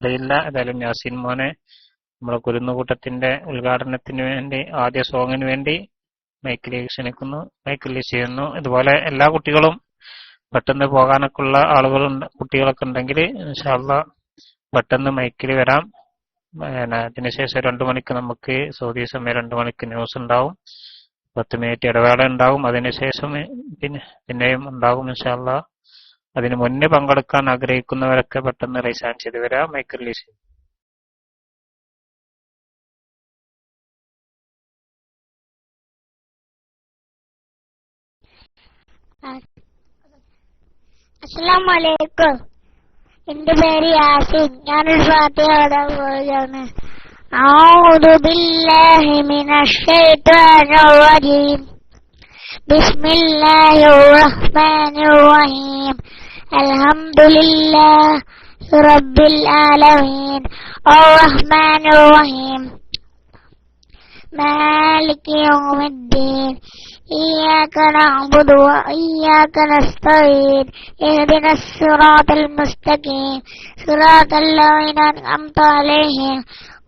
അറിയില്ല. ഏതായാലും യാസീൻ മോനെ നമ്മുടെ കുരുന്നുകൂട്ടത്തിന്റെ ഉദ്ഘാടനത്തിന് വേണ്ടി ആദ്യ സോങ്ങിന് വേണ്ടി മൈക്കിലേക്ക് ക്ഷണിക്കുന്നു, മൈക്കിൽ ചെയ്യുന്നു. ഇതുപോലെ എല്ലാ കുട്ടികളും പെട്ടെന്ന് പോകാനൊക്കെ ഉള്ള ആളുകളുണ്ട്, കുട്ടികളൊക്കെ ഉണ്ടെങ്കിൽ ഇൻഷാ അല്ലാഹ് പെട്ടെന്ന് മൈക്കിൽ വരാം. അതിനുശേഷം 2 മണിക്ക് നമുക്ക് സൗദി സമയം 2 മണിക്ക് ന്യൂസ് ഉണ്ടാവും, 10 മിനിറ്റ് ഇടവേള ഉണ്ടാവും. അതിനുശേഷം പിന്നെയും ഉണ്ടാകും ഇൻഷാ അല്ലാഹ്. അതിന് മുന്നേ പങ്കെടുക്കാൻ ആഗ്രഹിക്കുന്നവരൊക്കെ പെട്ടെന്ന് റൈസ് ഹാൻഡ് ചെയ്ത് വരാം. മൈക്ക് റിലീസ് ചെയ്യും. അസ്സലാമു അലൈക്കും. എന്റെ പേര് യാസിൻ. ഞാനൊരു ഫാത്തിഹ ഓതാൻ പോവുകയാണ്. അഊദു ബില്ലാഹി മിനശ് ശൈത്വാനിർ റജീം. ബിസ്മില്ലാഹിർ റഹ്മാനിർ റഹീം. അൽഹംദുലില്ലാഹി റബ്ബിൽ ആലമീൻ അർറഹ്മാനിർ റഹീം മാലികി യൗമിദ്ദീൻ. إياك نعبد وإياك نستعين اهدنا الصراط المستقيم صراط الذين أنعمت عليهم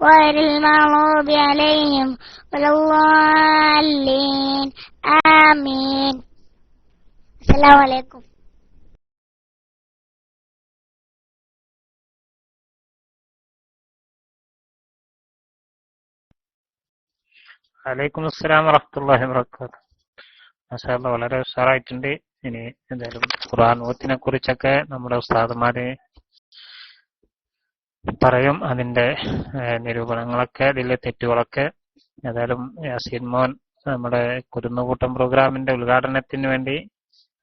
غير المغضوب عليهم ولا الضالين آمين. السلام عليكم. വലൈക്കും അസ്സലാം വറഹ്മത്തുള്ളാഹി വബറകാതുഹു. മാഷാ അല്ലാഹ് വളരെ ഉഷാറായിട്ടുണ്ട്. ഇനി എന്തായാലും ഖുർആൻ ഓത്തിനെ കുറിച്ചൊക്കെ നമ്മുടെ ഉസ്താദുമാര് പറയും, അതിന്റെ നിരൂപണങ്ങളൊക്കെ, അതിലെ തെറ്റുകളൊക്കെ. ഏതായാലും യാസീൻ മോൻ നമ്മുടെ കുരുന്നുകൂട്ടം പ്രോഗ്രാമിന്റെ ഉദ്ഘാടനത്തിന് വേണ്ടി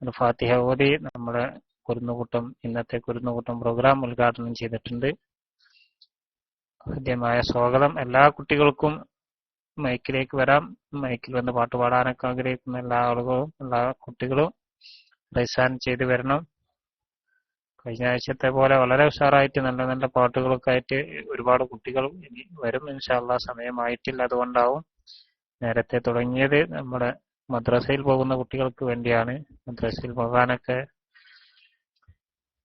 ഒരു ഫാത്തിഹ ഓതി നമ്മുടെ കുരുന്നുകൂട്ടം ഇന്നത്തെ കുരുന്നുകൂട്ടം പ്രോഗ്രാം ഉദ്ഘാടനം ചെയ്തിട്ടുണ്ട്. ഹൃദ്യമായ സ്വാഗതം. എല്ലാ കുട്ടികൾക്കും മൈക്കിലേക്ക് വരാം. മൈക്കിൽ വന്ന് പാട്ട് പാടാനൊക്കെ ആഗ്രഹിക്കുന്ന എല്ലാ ആളുകളും, എല്ലാ കുട്ടികളും റൈസ് ഹാൻഡ് ചെയ്ത് വരണം. കഴിഞ്ഞ ആഴ്ചത്തെ പോലെ വളരെ ഉഷാറായിട്ട് നല്ല നല്ല പാട്ടുകളൊക്കെ ആയിട്ട് ഒരുപാട് കുട്ടികൾ ഇനി വരും ഇൻഷാ അല്ലാഹ്. സമയമായിട്ടില്ല, അതുകൊണ്ടാവും നേരത്തെ തുടങ്ങിയത്. നമ്മുടെ മദ്രസയിൽ പോകുന്ന കുട്ടികൾക്ക് വേണ്ടിയാണ്. മദ്രസയിൽ പോകാനൊക്കെ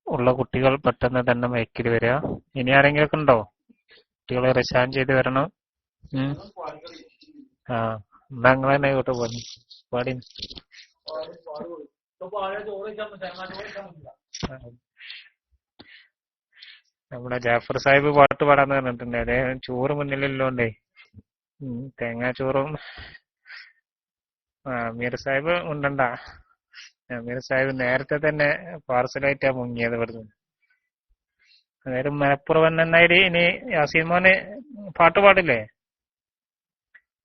ഉള്ള കുട്ടികൾ പെട്ടെന്ന് തന്നെ മൈക്കിൽ വരിക. ഇനി ആരെങ്കിലൊക്കെ ഉണ്ടോ? കുട്ടികളെ റൈസ് ഹാൻഡ് ചെയ്ത് വരണം. എന്നാ നിങ്ങൾ തന്നെ ഇങ്ങോട്ട് പോയി പാടി. നമ്മുടെ ജാഫർ സാഹിബ് പാട്ട് പാടാന്ന് പറഞ്ഞിട്ടുണ്ട്. അതേ ചോറ് മുന്നിലുള്ളോണ്ടേ തേങ്ങാച്ചോറും. മീർ സാഹിബ് ഉണ്ടണ്ട. മീർ സാഹിബ് നേരത്തെ തന്നെ പാർസലായിട്ടാ മുങ്ങിയത് ഇവിടുന്ന്. അതായത് മലപ്പുറം എന്നായി. ഇനി യാസീൻ മോന് പാട്ട് പാടില്ലേ?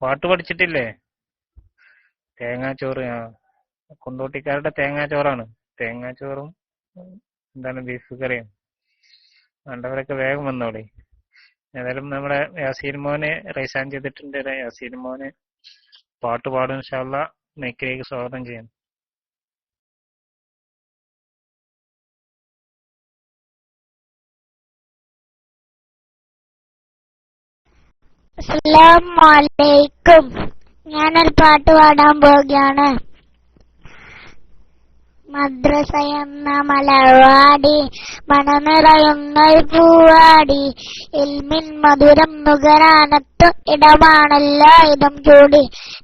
പാട്ട് പഠിച്ചിട്ടില്ലേ? തേങ്ങാച്ചോറ്. കൊണ്ടോട്ടിക്കാരുടെ തേങ്ങാച്ചോറാണ്. തേങ്ങാച്ചോറും എന്താണ് ബീഫ് കറിയും. വേണ്ടവരൊക്കെ വേഗം വന്നോളി. ഏതായാലും നമ്മുടെ യാസീൻ മോന് റൈസ് ഹാൻഡ് ചെയ്തിട്ടുണ്ട്. യാസീൻ മോന് പാട്ട് പാടും ഇൻഷാ അല്ലാഹ്. മൈക്കിലേക്ക് സ്വാഗതം ചെയ്യാം. അസ്സലാമു അലൈക്കും. ഞാനൊരു പാട്ട് പാടാൻ പോവുകയാണ്. മദ്രസ എന്ന മലർവാടി മണനിറയുന്നൊരു പൂവാടി ഇൽമിൻ മധുരം നുകരാനത്തു ഇടമാണല്ലോ ഇതം ചൂടി.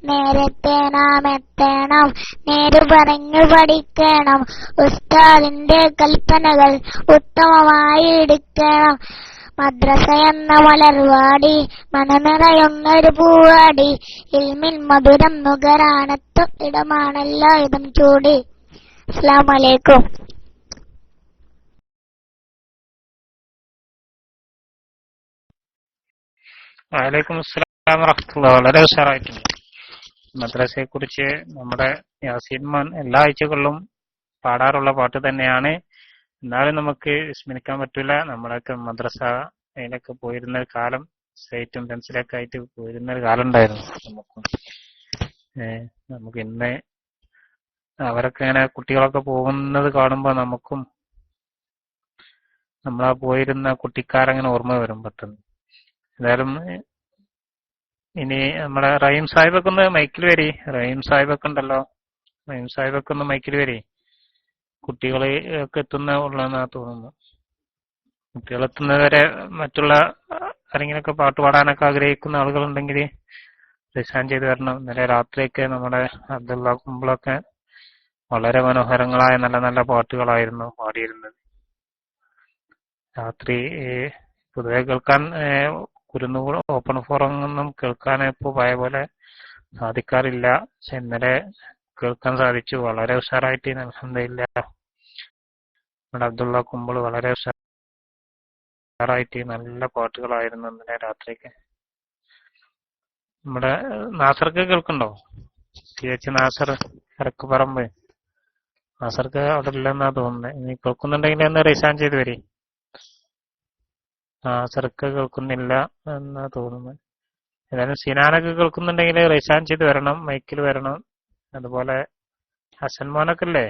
നേരത്തെ നാം എത്തണം, നേര് പറഞ്ഞു പഠിക്കണം, ഉസ്താദിന്റെ കൽപ്പനകൾ ഉത്തമമായി എടുക്കണം. മദ്രസ എന്ന മലർവാടി മണനിറയുന്നൊരു പൂവാടി ഇൽമിൻ മധുരം നുകരാനത്തു ഇടമാണല്ലോ ഇതം ചൂടി. അസ്സലാമു അലൈക്കും. വലൈക്കും അസ്സലാം വറഹ്മത്തുള്ളാഹി. വളരെ ഉഷാറായിട്ടുണ്ട്. മദ്രസയെ കുറിച്ച് നമ്മുടെ യാസീൻ മോൻ എല്ലാ ആഴ്ചകളിലും പാടാറുള്ള പാട്ട് തന്നെയാണ്. എന്നാലും നമുക്ക് വിസ്മരിക്കാൻ പറ്റൂല. നമ്മളൊക്കെ മദ്രസ അതിലൊക്കെ പോയിരുന്ന ഒരു കാലം, സ്ലേറ്റും പെൻസിലൊക്കെ ആയിട്ട് പോയിരുന്ന ഒരു കാലം ഉണ്ടായിരുന്നു നമുക്കും. നമുക്ക് ഇന്ന് അവരൊക്കെ ഇങ്ങനെ കുട്ടികളൊക്കെ പോകുന്നത് കാണുമ്പോൾ നമുക്കും നമ്മളാ പോയിരുന്ന കുട്ടിക്കാരങ്ങനെ ഓർമ്മ വരും പെട്ടെന്ന്. ഏതായാലും ഇനി നമ്മുടെ റഹീം സാഹിബൊക്കെ ഒന്ന് മൈക്കിൽ വരി. റഹീം സാഹിബൊക്കെ ഉണ്ടല്ലോ, റഹീം സാഹിബൊക്കെ ഒന്ന് മൈക്കിൽ വരി. കുട്ടികളെ ഒക്കെ എത്തുന്ന ഉള്ളതെന്നാ തോന്നുന്നു. കുട്ടികളെത്തുന്നവരെ മറ്റുള്ള ആരെങ്കിലുമൊക്കെ പാട്ട് പാടാനൊക്കെ ആഗ്രഹിക്കുന്ന ആളുകളുണ്ടെങ്കിൽ റിസൈൻ ചെയ്ത് വരണം. ഇന്നലെ രാത്രിയൊക്കെ നമ്മുടെ അബ്ദുള്ള കുമ്പളൊക്കെ വളരെ മനോഹരങ്ങളായ നല്ല നല്ല പാട്ടുകളായിരുന്നു പാടിയിരുന്നത്. രാത്രി പൊതുവെ കേൾക്കാൻ കുരുന്നുകൂടെ ഓപ്പൺ ഫോറമൊന്നും കേൾക്കാൻ ഇപ്പോൾ പഴയ പോലെ സാധിക്കാറില്ല. പക്ഷെ ഇന്നലെ കേൾക്കാൻ സാധിച്ചു. വളരെ ഉഷാറായിട്ട് അൽഹംദുലില്ലാ നമ്മുടെ അബ്ദുള്ള കുമ്പൾ വളരെ ഉഷാറായിട്ട് നല്ല പാട്ടുകളായിരുന്നു ഇന്നലെ രാത്രിയൊക്കെ. നമ്മുടെ നാസർക്ക് കേൾക്കുന്നുണ്ടോ? TH നാസർ കരക്കുപറമ്പ്. നാസർക്ക് അവിടെ ഇല്ലെന്നാ തോന്നുന്നത്. ഇനി കേൾക്കുന്നുണ്ടെങ്കിൽ ഒന്ന് റിസൈൻ ചെയ്ത് വരി. നാസർക്ക് കേൾക്കുന്നില്ല എന്നാ തോന്നുന്നത്. ഏതായാലും സിനാനൊക്കെ കേൾക്കുന്നുണ്ടെങ്കിൽ റിസൈൻ ചെയ്ത് വരണം, മൈക്കിൽ വരണം. അതുപോലെ ഹസൻ മോനൊക്കെ അല്ലേ?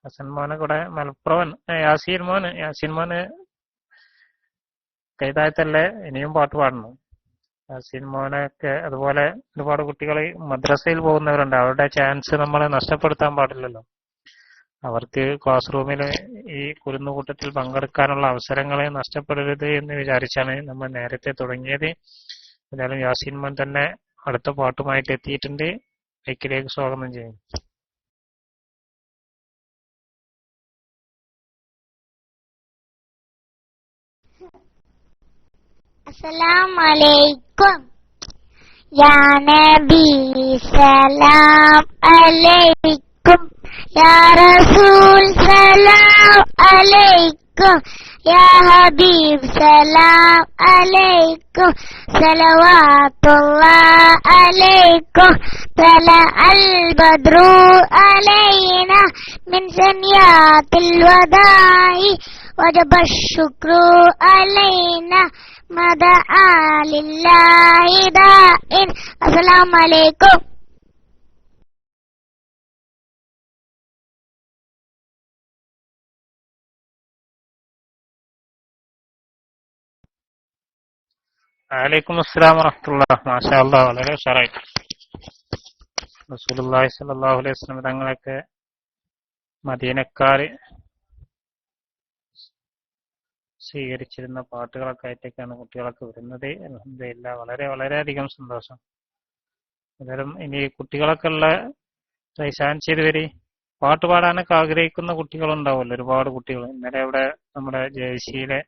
ഹസൻ മോനൊക്കെ ഇവിടെ മലപ്പുറം. യാസീൻ മോന് കൈതായത്തല്ലേ? ഇനിയും പാട്ട് പാടണം. യാസീൻ മോനൊക്കെ അതുപോലെ ഒരുപാട് കുട്ടികൾ മദ്രസയിൽ പോകുന്നവരുണ്ട്. അവരുടെ ചാൻസ് നമ്മൾ നഷ്ടപ്പെടുത്താൻ പാടില്ലല്ലോ. അവർക്ക് ക്ലാസ് റൂമിൽ ഈ കുരുന്നുകൂട്ടത്തിൽ പങ്കെടുക്കാനുള്ള അവസരങ്ങളെ നഷ്ടപ്പെടരുത് എന്ന് വിചാരിച്ചാണ് നമ്മൾ നേരത്തെ തുടങ്ങിയത്. എന്നാലും യാസീൻ മോൻ തന്നെ അടുത്ത പാട്ടുമായിട്ട് എത്തിയിട്ടുണ്ട്. മൈക്കിലേക്ക് സ്വാഗതം ചെയ്യും. അസ്സലാമലൈക്കും. യാ നബി സലാം അലൈക്കും, യാ റസൂൽ സലാം അലൈക്കും, യാ ഹബീബ് സലാം അലൈക്കും, സലവാത്തുല്ലാഹ് അലൈക്കും. തലഅൽ ബദ്രു അലൈന മിൻ സനിയാത്തിൽ വദാഇ വജബ ശുക്രു അലൈന മദആ ലില്ലാഹി ദാഇൻ. അസ്സലാമു അലൈക്കും. വഅലൈക്കും അസ്സലാം വറഹ്മത്തുള്ളാഹി. മാഷാ അല്ലാഹ്, വളരെ ഉഷാറായിട്ട്. റസൂലുള്ളാഹി സ്വല്ലല്ലാഹു അലൈഹി വസല്ലം തങ്ങളൊക്കെ മദീനക്കാര് സ്വീകരിച്ചിരുന്ന പാട്ടുകളൊക്കെ ആയിട്ടൊക്കെയാണ് കുട്ടികളൊക്കെ വരുന്നത്. അൽഹംദുലില്ലാഹ്, വളരെ വളരെയധികം സന്തോഷം. അന്നേരം ഇനി കുട്ടികളൊക്കെ ഉള്ള റിസൈൻ ചെയ്ത് വരി. പാട്ട് പാടാനൊക്കെ ആഗ്രഹിക്കുന്ന കുട്ടികളുണ്ടാവുമല്ലോ, ഒരുപാട് കുട്ടികൾ. ഇന്നലെ ഇവിടെ നമ്മുടെ ജേഴ്സിയിലെ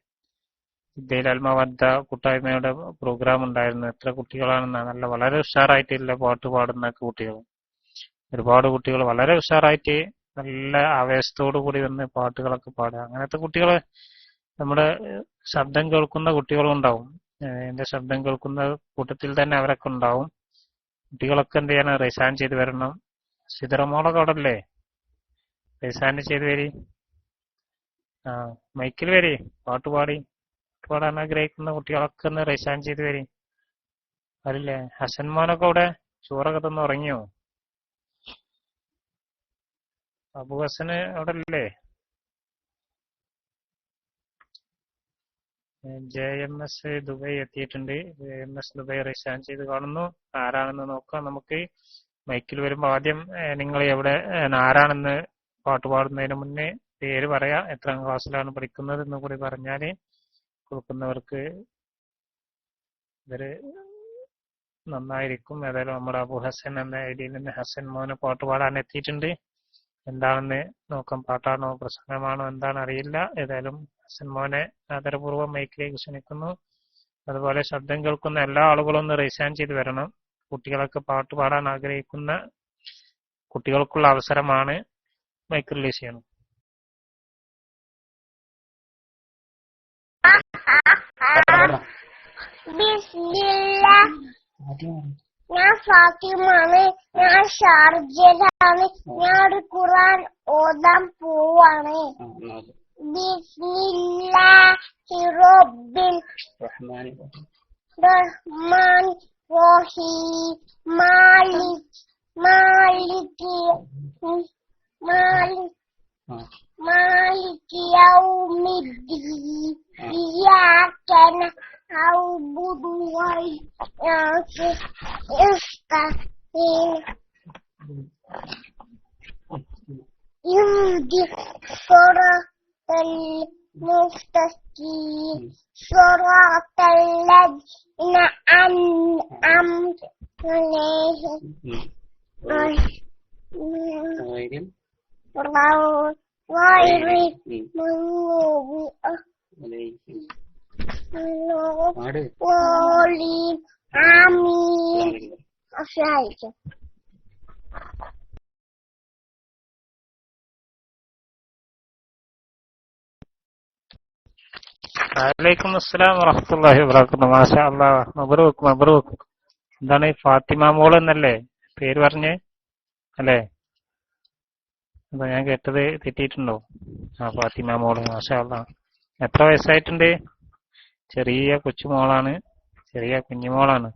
വിദ്യയിൽ അൽമവദ്ദ കൂട്ടായ്മയുടെ പ്രോഗ്രാം ഉണ്ടായിരുന്നു. എത്ര കുട്ടികളാണെന്നാണ്. നല്ല വളരെ ഉഷാറായിട്ടില്ല പാട്ട് പാടുന്ന കുട്ടികൾ. ഒരുപാട് കുട്ടികൾ വളരെ ഉഷാറായിട്ട് നല്ല ആവേശത്തോടു കൂടി വന്ന് പാട്ടുകളൊക്കെ പാടുക. അങ്ങനത്തെ കുട്ടികൾ നമ്മുടെ ശബ്ദം കേൾക്കുന്ന കുട്ടികളും ഉണ്ടാവും. എന്റെ ശബ്ദം കേൾക്കുന്ന കൂട്ടത്തിൽ തന്നെ അവരൊക്കെ ഉണ്ടാവും. കുട്ടികളൊക്കെ എന്ത് ചെയ്യണം? റിസൈൻ ചെയ്ത് വരണം. സിദറമോളൊക്കെ അവിടെ അല്ലേ? റിസൈൻ ചെയ്ത് വരി. മൈക്കിൽ വരി. പാട്ട് പാടാൻ ആഗ്രഹിക്കുന്ന കുട്ടികളൊക്കെ ഒന്ന് റിസൈൻ ചെയ്ത് വരി. അതില്ലേ ഹസൻ മോനൊക്കെ അവിടെ ചോറൊക്കെ തന്ന് ഉറങ്ങിയോ? അബു ഹസന് അവിടെ അല്ലേ? JMS ദുബൈ എത്തിയിട്ടുണ്ട്. JMS ദുബൈ റിസൈൻ ചെയ്ത് കാണുന്നു. ആരാണെന്ന് നോക്കാം നമുക്ക്. മൈക്കിൽ വരുമ്പോൾ ആദ്യം നിങ്ങൾ എവിടെ ആരാണെന്ന് പാട്ട് പാടുന്നതിന് മുന്നേ പേര് പറയാ, എത്രാം ക്ലാസ്സിലാണ് പഠിക്കുന്നത് എന്ന് കൂടി പറഞ്ഞാല് കൊടുക്കുന്നവർക്ക് ഇവര് നന്നായിരിക്കും. ഏതായാലും നമ്മുടെ അബു ഹസൻ എന്ന ഐഡിയിൽ നിന്ന് ഹസൻ മോനെ പാട്ട് പാടാൻ എത്തിയിട്ടുണ്ട്. എന്താണെന്ന് നോക്കാം. പാട്ടാണോ പ്രസംഗമാണോ എന്താണ് അറിയില്ല. ഏതായാലും ഹസൻ മോനെ ആദരപൂർവ്വം മൈക്കിലേക്ക് ക്ഷണിക്കുന്നു. അതുപോലെ ശബ്ദം കേൾക്കുന്ന എല്ലാ ആളുകളും ഒന്ന് റിസൈൻ ചെയ്ത് വരണം. കുട്ടികളൊക്കെ പാട്ട് പാടാൻ ആഗ്രഹിക്കുന്ന കുട്ടികൾക്കുള്ള അവസരമാണ്. മൈക്ക് റിലീസ് ചെയ്യണം. ബിസ്മില്ലാഹ്. ഞാൻ ഫാത്തിമാണ്. ഞാൻ ഷാർജയിലാണ്. ഞാൻ ഒരു ഖുർആൻ ഓതാൻ പോവാണ്. ബിസ്മില്ലാഹി റബ്ബിൽ റഹ്മാൻ റഹീം മാലികി യൗമിദ്ദീൻ ഇയ്യാക നഅ്ബുദു വ ഇയ്യാക നസ്തഈൻ ഇഹ്ദിന مستقيم صراط الذين أنعمت عليهم غير المغضوب عليهم آمين. അസ്സലാമു വലൈക്കും അസ്സലാം വറഹ്മത്തുള്ളാഹി വബറകാതുഹു. മാഷാ അല്ലാഹ്, മബ്റൂക്ക് മബ്റൂക്ക്. എന്താണ് ഫാത്തിമ മോൾ എന്നല്ലേ പേര് പറഞ്ഞ് അല്ലേ? അപ്പൊ ഞാൻ കേട്ടത് തെറ്റിയിട്ടുണ്ടോ? ആ, ഫാത്തിമ മോള്. മാഷാ അല്ലാഹ്. എത്ര വയസ്സായിട്ടുണ്ട്? ചെറിയ കൊച്ചുമോളാണ്, ചെറിയ കുഞ്ഞുമോളാണ്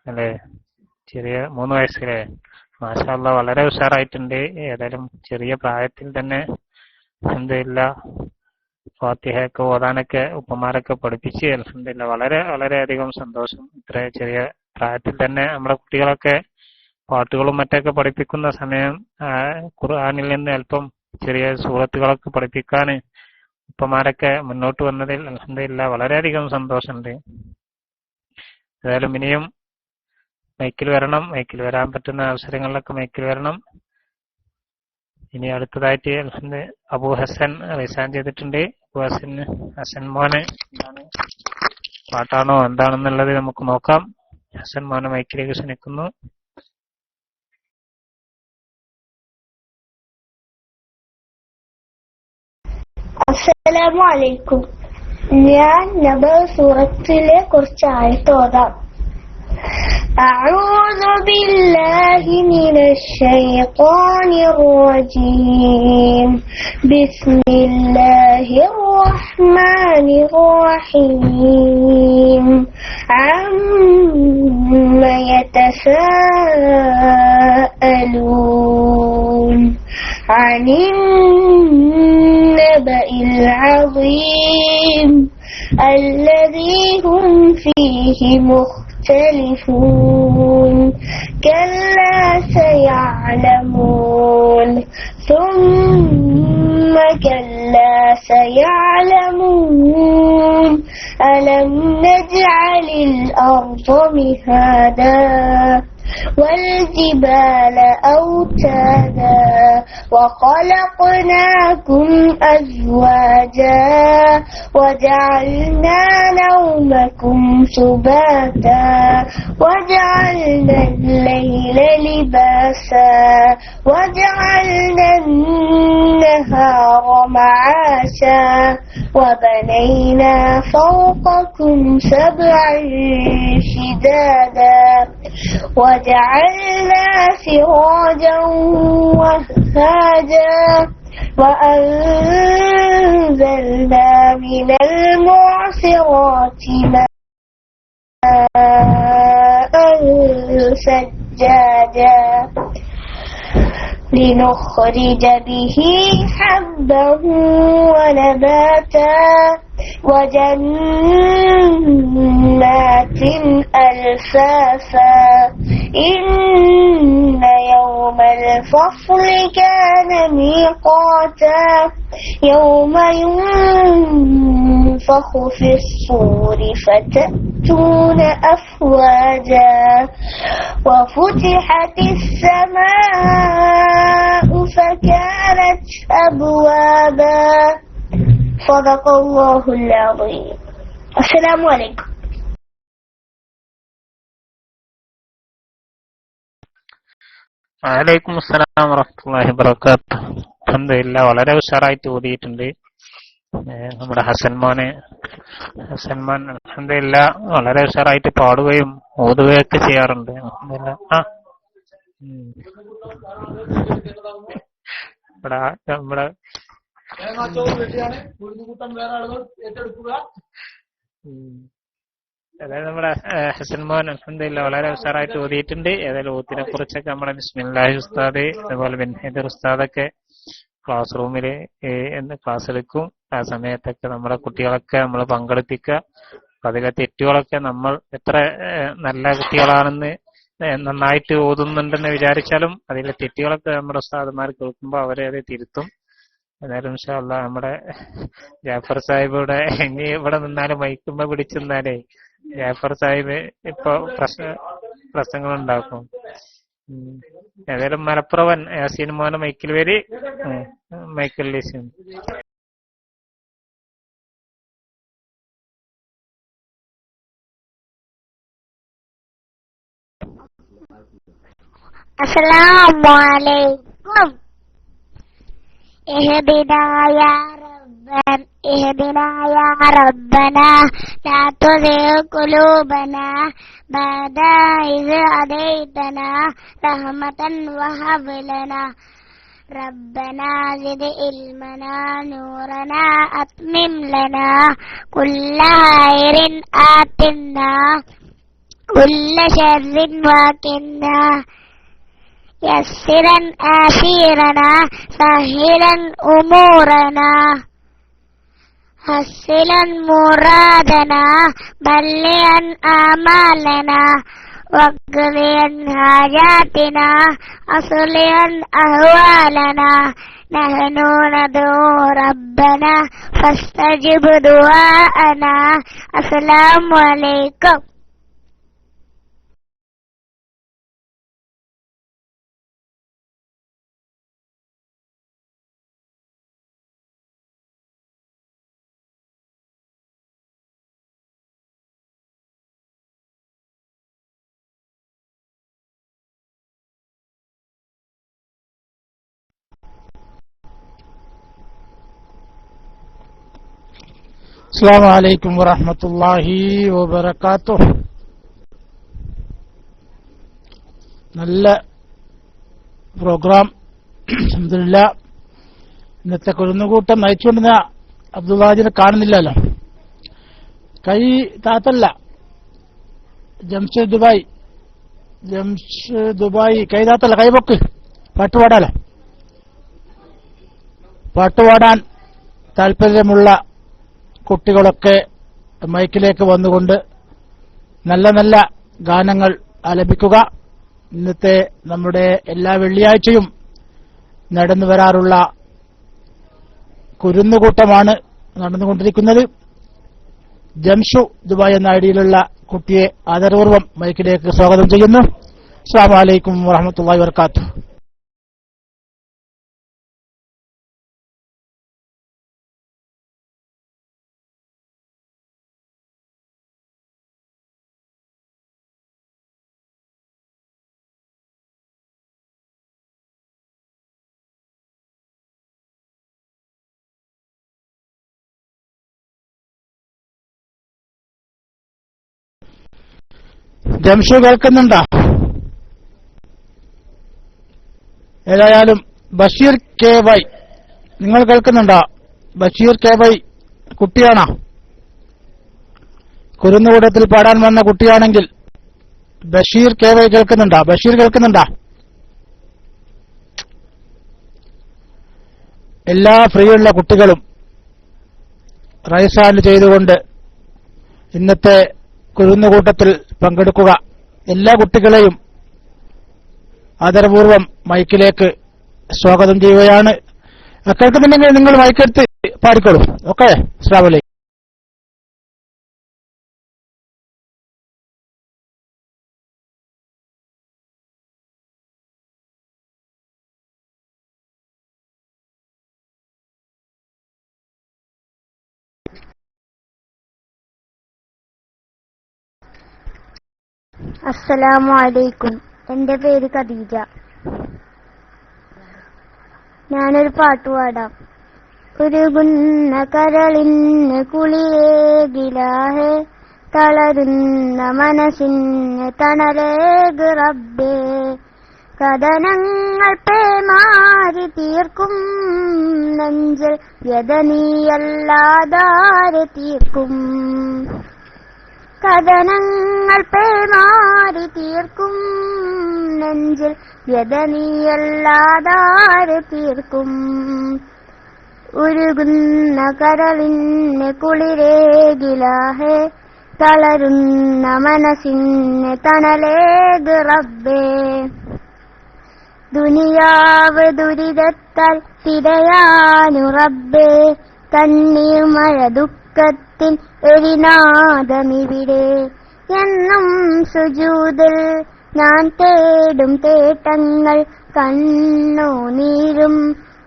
അല്ലേ? ചെറിയ 3 വയസ്സിലെ. മാഷാ അല്ലാഹ്, വളരെ ഉഷാറായിട്ടുണ്ട്. ഏതായാലും ചെറിയ പ്രായത്തിൽ തന്നെ അൽഹംദുലില്ലാഹ് ഫാത്തിഹയൊക്കെ ഓതാനൊക്കെ ഉപ്പമാരൊക്കെ പഠിപ്പിച്ച് അൽഹംദുലില്ലാഹ് വളരെ വളരെയധികം സന്തോഷം. ഇത്ര ചെറിയ പ്രായത്തിൽ തന്നെ നമ്മുടെ കുട്ടികളൊക്കെ പാട്ടുകളും മറ്റൊക്കെ പഠിപ്പിക്കുന്ന സമയം ഖുർആനിൽ നിന്ന് അല്പം ചെറിയ സൂറത്തുകളൊക്കെ പഠിപ്പിക്കാൻ ഉപ്പമാരൊക്കെ മുന്നോട്ട് വന്നതിൽ അൽഹംദുലില്ലാഹ് വളരെയധികം സന്തോഷമുണ്ട്. ഏതായാലും ഇനിയും മൈക്കിൽ വരണം, മൈക്കിൽ വരാൻ പറ്റുന്ന അവസരങ്ങളിലൊക്കെ മൈക്കിൽ വരണം. ഇനി അടുത്തതായിട്ട് അബു ഹസൻ റിസാൻ ചെയ്തിട്ടുണ്ട്. അബു ഹസൻ മോനെ എന്താണ് പാട്ടാണോ എന്താണെന്നുള്ളത് നമുക്ക് നോക്കാം. ഹസൻ മോനെ മൈക്കിലേക്ക് ക്ഷണിക്കുന്നു. അസ്സലാമു അലൈക്കും. ഞാൻ നബഅ സൂറത്തിലെ കുറച്ച് ആയത്ത് ഓതാം. أعوذ بالله من الشيطان الرجيم. بسم الله الرحمن الرحيم. عما يتساءلون عن النبأ العظيم الذي هم فيه مختلفون. كلا سيعلمون ثم كلا سيعلمون ألم نجعل الأرض مهادا والجبال أوتادا وخلقناكم أزواجا وجعلنا نومكم سباتا وجعلنا الليل لباسا وجعلنا النهار معاشا وبنينا فوقكم سبعا شدادا وجعلنا سراجا وهاجا وأنزلنا من المعصرات ماء سجاجا لنخرج به حبا ونباتا وجنات ألفافا إن يوم الفصل كان ميقاتا يوم ينفخ في الصور فتأتون أفواجا وفتحت السماء فكانت أبوابا. صدق الله العظيم. السلام عليكم. വലൈക്കും അസ്സലാം വറഹ്മത്തുള്ളാഹി വബറകാതുഹു. അൽഹംദുലില്ലാഹ് വളരെ ഉഷാറായിട്ട് ഓതിയിട്ടുണ്ട് നമ്മുടെ ഹസൻ മോൻ അൽഹംദുലില്ലാഹ് വളരെ ഉഷാറായിട്ട് പാടുകയും ഓതുകയൊക്കെ ചെയ്യാറുണ്ട്. അൽഹംദുലില്ലാഹ്. നമ്മുടെ അതായത് നമ്മുടെ ഹസൻ മോൻ അൽഹംദുലില്ലാഹ് വളരെ ഉഷാറായിട്ട് ഓതിയിട്ടുണ്ട്. ഏതായാലും ഓത്തിനെ കുറിച്ചൊക്കെ നമ്മുടെ ബിസ്മില്ലാഹി ഉസ്താദ് അതുപോലെ ബിൻഹൈദർ ഉസ്താദൊക്കെ ക്ലാസ് റൂമിൽ ക്ലാസ് എടുക്കും. ആ സമയത്തൊക്കെ നമ്മുടെ കുട്ടികളൊക്കെ നമ്മൾ പങ്കെടുപ്പിക്കുക. അതിലെ തെറ്റുകളൊക്കെ നമ്മൾ എത്ര നല്ല കുട്ടികളാണെന്ന് നന്നായിട്ട് ഓതുന്നുണ്ടെന്ന് വിചാരിച്ചാലും അതിലെ തെറ്റുകളൊക്കെ നമ്മുടെ ഉസ്താദുമാർ കേൾക്കുമ്പോൾ അവരെ അത് തിരുത്തും. എന്നാലും ഇൻഷാ അല്ലാഹ് നമ്മുടെ ജാഫർ സാഹിബ് ഇനി ഇവിടെ നിന്നാലും മൈക്കുമ്പോ പിടിച്ചിരുന്നാലേ ജാഫർ സാഹിബ് ഇപ്പൊ പ്രശ്നങ്ങളുണ്ടാക്കും. ഏതായാലും മലപ്പുറവൻ യാസീൻ മോനെ മൈക്കിൽ വരി, മൈക്കിൽ ലിസൺ. السلام عليكم. اهدنا يا ربنا لا تزغ قلوبنا بعد إذ هديتنا رحمة وهب لنا ربنا زد علمنا نورنا أتمم لنا كل خير آتنا كل شر واقنا يسرا آثيرنا سهلا أمورنا حسنا مرادنا بلغا آمالنا واقضيا حاجاتنا أصلحا أهوالنا نحن ندعو ربنا فاستجب دعاءنا. السلام عليكم. അസ്സലാമു അലൈക്കും വറഹ്മത്തുള്ളാഹി വബറകാതുഹു. നല്ല പ്രോഗ്രാം അൽഹംദുലില്ലാ. ഇന്നത്തെ കുരുന്നുകൂട്ടം നയിച്ചുകൊണ്ടിരുന്ന അബ്ദുള്ളാഹിനെ കാണുന്നില്ലല്ലോ. കൈ താത്തല്ല, ജംഷീദ് ദുബായ് കൈ താത്തല്ല, കൈപൊക്ക്. പാട്ടുപാടാലോ. പാട്ടുപാടാൻ താല്പര്യമുള്ള കുട്ടികളൊക്കെ മൈക്കിലേക്ക് വന്നുകൊണ്ട് നല്ല നല്ല ഗാനങ്ങൾ ആലപിക്കുക. ഇന്നത്തെ നമ്മുടെ എല്ലാ വെള്ളിയാഴ്ചയും നടന്നു വരാറുള്ള കുരുന്നുകൂട്ടമാണ് നടന്നുകൊണ്ടിരിക്കുന്നത്. ജംഷു ദുബായ് എന്ന ഐഡിയിലുള്ള കുട്ടിയെ ആദരപൂർവ്വം മൈക്കിലേക്ക് സ്വാഗതം ചെയ്യുന്നു. അസ്സലാമു അലൈക്കും വറഹ്മത്തുള്ളാഹി വബറകാതുഹു. ജംഷു കേൾക്കുന്നുണ്ടോ? ഏതായാലും ബഷീർ കെ വൈ, നിങ്ങൾ കേൾക്കുന്നുണ്ടോ? ബഷീർ കെ വൈ കുട്ടിയാണോ? കുരുന്നുകൂടത്തിൽ പാടാൻ വന്ന കുട്ടിയാണെങ്കിൽ ബഷീർ കെ വൈ കേൾക്കുന്നുണ്ടോ? ബഷീർ കേൾക്കുന്നുണ്ടോ? എല്ലാ ഫ്രീയുള്ള കുട്ടികളും റൈസ് ഹാൻഡ് ചെയ്തുകൊണ്ട് ഇന്നത്തെ കുരുന്നുകൂട്ടത്തിൽ പങ്കെടുക്കുക. എല്ലാ കുട്ടികളെയും ആദരപൂർവ്വം മൈക്കിലേക്ക് സ്വാഗതം ചെയ്യുകയാണ്. കേൾക്കുന്നുണ്ടെങ്കിൽ നിങ്ങൾ മൈക്കെടുത്ത് പാടിക്കോളൂ. ഓക്കെ. അസ്സലാമു അലൈക്കും. അസ്സലാമു അലൈക്കും. എന്റെ പേര് ഖദീജ. ഞാനൊരു പാട്ട് പാടാം. ഉരുകുന്ന കരളിന് കുളിയേകിലാഹേ, തളരുന്ന മനസ്സിന് തണലേക് റബ്ബേ, കഥനങ്ങൾ പേമാരി തീർക്കും നെഞ്ചിൽ വ്യതനീയല്ലാതാരെ തീർക്കും, കഥനങ്ങൾ പേമാരി തീർക്കും നെഞ്ചിൽ വ്യതനീയല്ലാതാരെ തീർക്കും. ഉരുകുന്ന കരളിന് കുളിരേകിലാഹേ, തളരുന്ന മനസ്സിന് തണലേക് റബ്ബേ, ദുനിയാവ് ദുരിതത്താൽ തിരയാനു റബ്ബേ, കണ്ണീർ മഴ ദുഃഖത്തിൻ എരിനാദമിവിടെ. എന്നും സുജൂദിൽ ഞാൻ തേടും തേട്ടങ്ങൾ, കണ്ണു നീരും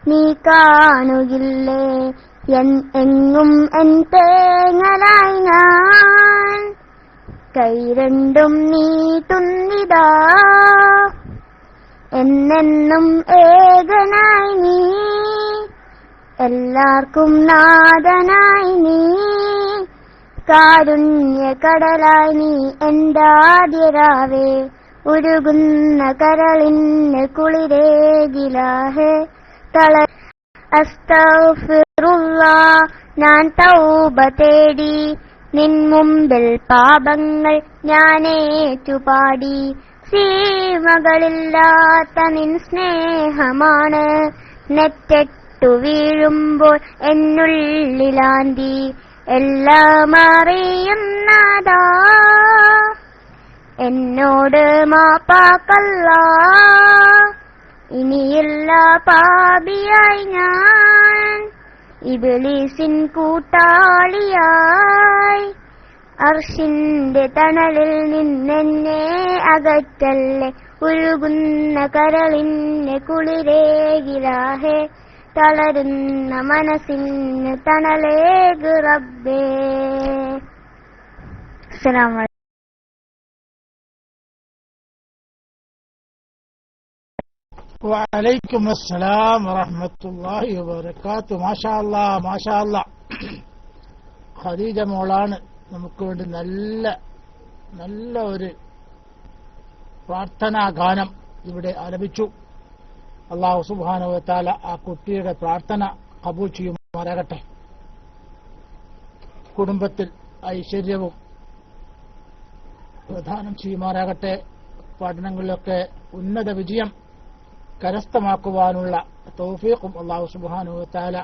നീ കാണുകില്ലേ. എങ്ങും എൻ തേങ്ങലായി ഞാൻ കൈ രണ്ടും നീട്ടുന്നിതാ. എന്നെന്നും ഏകനായി നീ, എല്ലാവർക്കും നാഥനായി നീ. കാരുണ്യകടലായി നീ എന്താദ്യരാവേ, ഉരുകുന്ന കരളിന് കുളിരേകിലാഹേ. അസ്തഗ്ഫിറുല്ലാഹ്, ഞാൻ തൗബ തേടി നിൻ മുമ്പിൽ പാപങ്ങൾ ഞാനേറ്റുപാടി. സീമകളില്ലാത്ത നിൻ സ്നേഹമാണ് നെറ്റെട്ടു വീഴുമ്പോൾ എന്നുള്ളിലാന്തി. എല്ലാം അറിയുന്നതാ എന്നോട് മാപ്പാക്കല്ലാ. ഇനിയില്ല പാപിയായി ഞാൻ ഇബ്ലീസിൻ കൂട്ടാളിയായി. അർശിന്റെ തണലിൽ നിന്നെന്നെ അകറ്റല്ലേ, ഉരുകുന്ന കരളിന് കുളിരേകിലാഹേ. തളരുന്ന മനസ്സിന് തണലേക് റബ്ബേ. അസ്സലാമു അലൈക്കും. വഅലൈക്കും അസ്സലാം വറഹ്മത്തുള്ളാഹി വബറകാത്തു. മാഷാ അല്ലാഹ്, മാഷാ അല്ലാഹ്. ഖദീജ മോളാണ് നമുക്ക് വേണ്ടി നല്ല ഒരു പ്രാർത്ഥനാ ഗാനം ഇവിടെ ആലപിച്ചു. അല്ലാഹു സുബ്ഹാനഹു വ തആല ആ കുട്ടിയുടെ പ്രാർത്ഥന കബൂൽ ചെയ്യുമാറാകട്ടെ. കുടുംബത്തിൽ ഐശ്വര്യവും പ്രദാനം ചെയ്യുമാറാകട്ടെ. പഠനങ്ങളിലൊക്കെ ഉന്നത വിജയം കരസ്ഥമാക്കുവാനുള്ള തൗഫീഖും അല്ലാഹു സുബ്ഹാനഹു വ തആല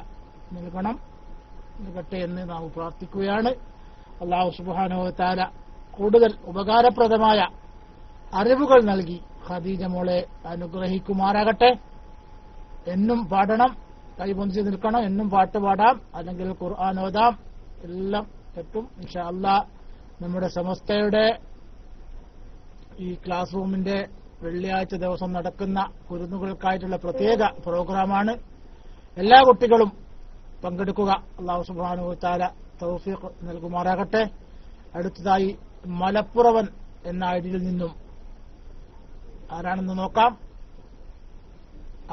നൽകട്ടെ എന്ന് നാം പ്രാർത്ഥിക്കുകയാണ്. അല്ലാഹു സുബ്ഹാനഹു വ തആല കൂടുതൽ ഉപകാരപ്രദമായ അറിവുകൾ നൽകി ഖദീജ മോളെ അനുഗ്രഹിക്കുമാറാകട്ടെ. എന്നും പാടണം, കൈപൊന്തിച്ച് നിൽക്കണം, എന്നും പാട്ട് പാടാം, അല്ലെങ്കിൽ ഖുർആൻ ഓതാം, എല്ലാം പറ്റും ഇൻഷാ അല്ലാഹ്. നമ്മുടെ സമസ്തയുടെ ഈ ക്ലാസ് റൂമിന്റെ വെള്ളിയാഴ്ച ദിവസം നടക്കുന്ന കുരുന്നുകൾക്കായിട്ടുള്ള പ്രത്യേക പ്രോഗ്രാമാണ്. എല്ലാ കുട്ടികളും പങ്കെടുക്കുക. അല്ലാഹു സുബ്ഹാനഹു വ തആല തൗഫീഖ് നൽകുമാറാകട്ടെ. അടുത്തതായി മലപ്പുറവൻ എന്ന ഐഡിയിൽ നിന്നും ആരാണെന്ന് നോക്കാം.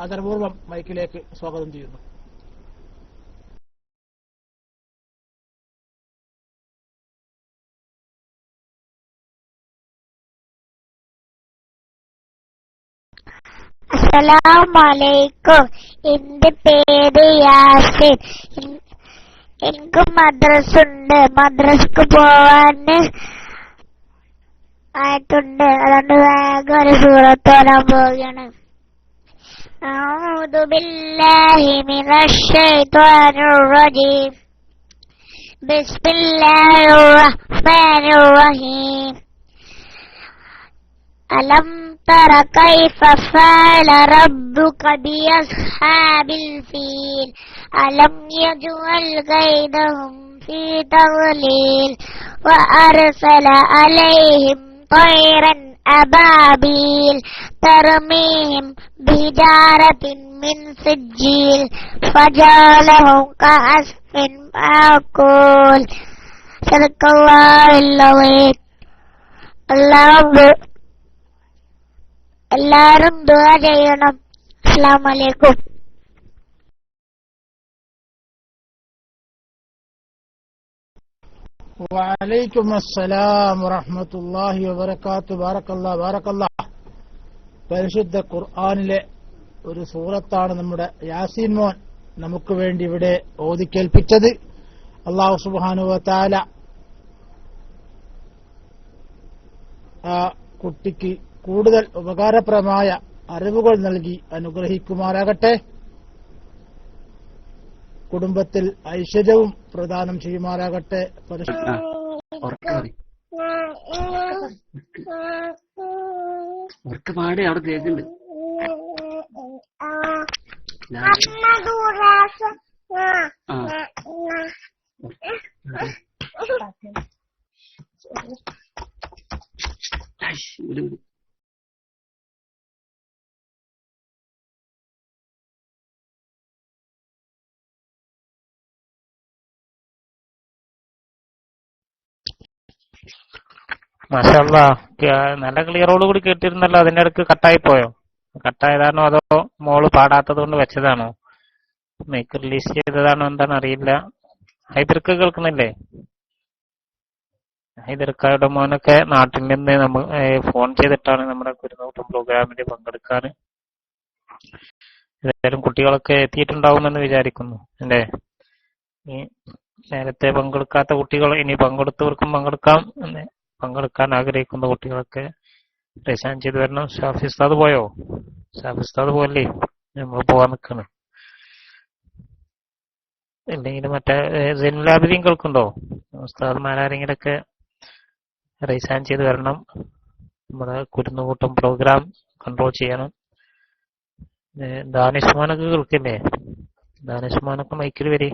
ആദരപൂർവ്വം മൈക്കിലേക്ക് സ്വാഗതം ചെയ്യുന്നു. അസ്സലാമലൈക്കും. എന്റെ പേര് യാസിൻ. എനിക്ക് മദ്രസ ഉണ്ട്. മദ്രസക്ക് പോവാന് ആയിട്ടുണ്ട്. അതുകൊണ്ട് വേഗം ഒരു സൂറത്ത് ഓതാൻ പോവുകയാണ്. أعوذ بالله من الشيطان الرجيم. بسم الله الرحمن الرحيم. ألم تر كيف فعل ربك بأصحاب الفيل ألم يجعل كيدهم في تضليل وأرسل عليهم طيرا أبابيل ترميهم بحجارة من سجيل فجعلهم كعصف مأكول. صدق الله العظيم. എല്ലാരും ദുആ ചെയ്യണം. അസ്സലാമു അലൈക്കും. വഅലൈക്കും അസ്സലാം വറഹ്മത്തുള്ളാഹി വബറകാത്തു. ബാറക്കല്ലാഹ്, ബാറക്കല്ലാഹ്. പരിശുദ്ധ ഖുർആനിലെ ഒരു സൂറത്താണ് നമ്മുടെ യാസീൻ മോൻ നമുക്ക് വേണ്ടി ഇവിടെ ഓതിക്കേൽപ്പിച്ചത്. അല്ലാഹു സുബ്ഹാനഹു വ തആല ആ കുട്ടിക്ക് കൂടുതൽ ഉപകാരപ്രദമായ അറിവുകൾ നൽകി അനുഗ്രഹിക്കുമാറാകട്ടെ. കുടുംബത്തിൽ ഐശ്വര്യവും പ്രദാനം ചെയ്യുമാറാകട്ടെ. പാടി അവിടെ കേൾക്കുന്നുണ്ട്. അമ്മ ദൂരാസ് മാഷാഅല്ലാ, നല്ല ക്ലിയറോട് കൂടി കേട്ടിരുന്നല്ലോ. അതിന്റെ ഇടക്ക് കട്ടായി പോയോ? കട്ടായതാണോ അതോ മോള് പാടാത്തത് കൊണ്ട് വെച്ചതാണോ? മൈക്ക് റിലീസ് ചെയ്തതാണോ എന്താണെന്ന് അറിയില്ല. ഹൈദർക്ക് കേൾക്കുന്നില്ലേ? ഹൈദർക്കായുടെ മോനൊക്കെ നാട്ടിൽ നിന്ന് നമ്മൾ ഫോൺ ചെയ്തിട്ടാണ് നമ്മുടെ കുരുന്നോട്ടം പ്രോഗ്രാമിൽ പങ്കെടുക്കാൻ. ഏതായാലും കുട്ടികളൊക്കെ എത്തിയിട്ടുണ്ടാവുമെന്ന് വിചാരിക്കുന്നു അല്ലേ? ഈ നേരത്തെ പങ്കെടുക്കാത്ത കുട്ടികൾ ഇനി പങ്കെടുത്തവർക്കും പങ്കെടുക്കാം. പങ്കെടുക്കാൻ ആഗ്രഹിക്കുന്ന കുട്ടികളൊക്കെ രജിസ്റ്റർ ചെയ്ത് വരണം. ഷാഫി ഉസ്താദ് പോയോ? ഷാഫി ഉസ്താദ് പോയല്ലേ? നമ്മൾ പോവാൻ നിൽക്കണം. അല്ലെങ്കിൽ മറ്റേ ജനുലാബിദിയും കേൾക്കുന്നുണ്ടോ? ഉസ്താദ്മാരാരെങ്കിലൊക്കെ രജിസ്റ്റർ ചെയ്ത് വരണം. നമ്മുടെ കുരുന്നുകൂട്ടം പ്രോഗ്രാം കൺട്രോൾ ചെയ്യണം. ദാനിഷ്മാനൊക്കെ കേൾക്കില്ലേ? ദാനിഷ്മാനൊക്കെ മൈക്കിൽ വരി.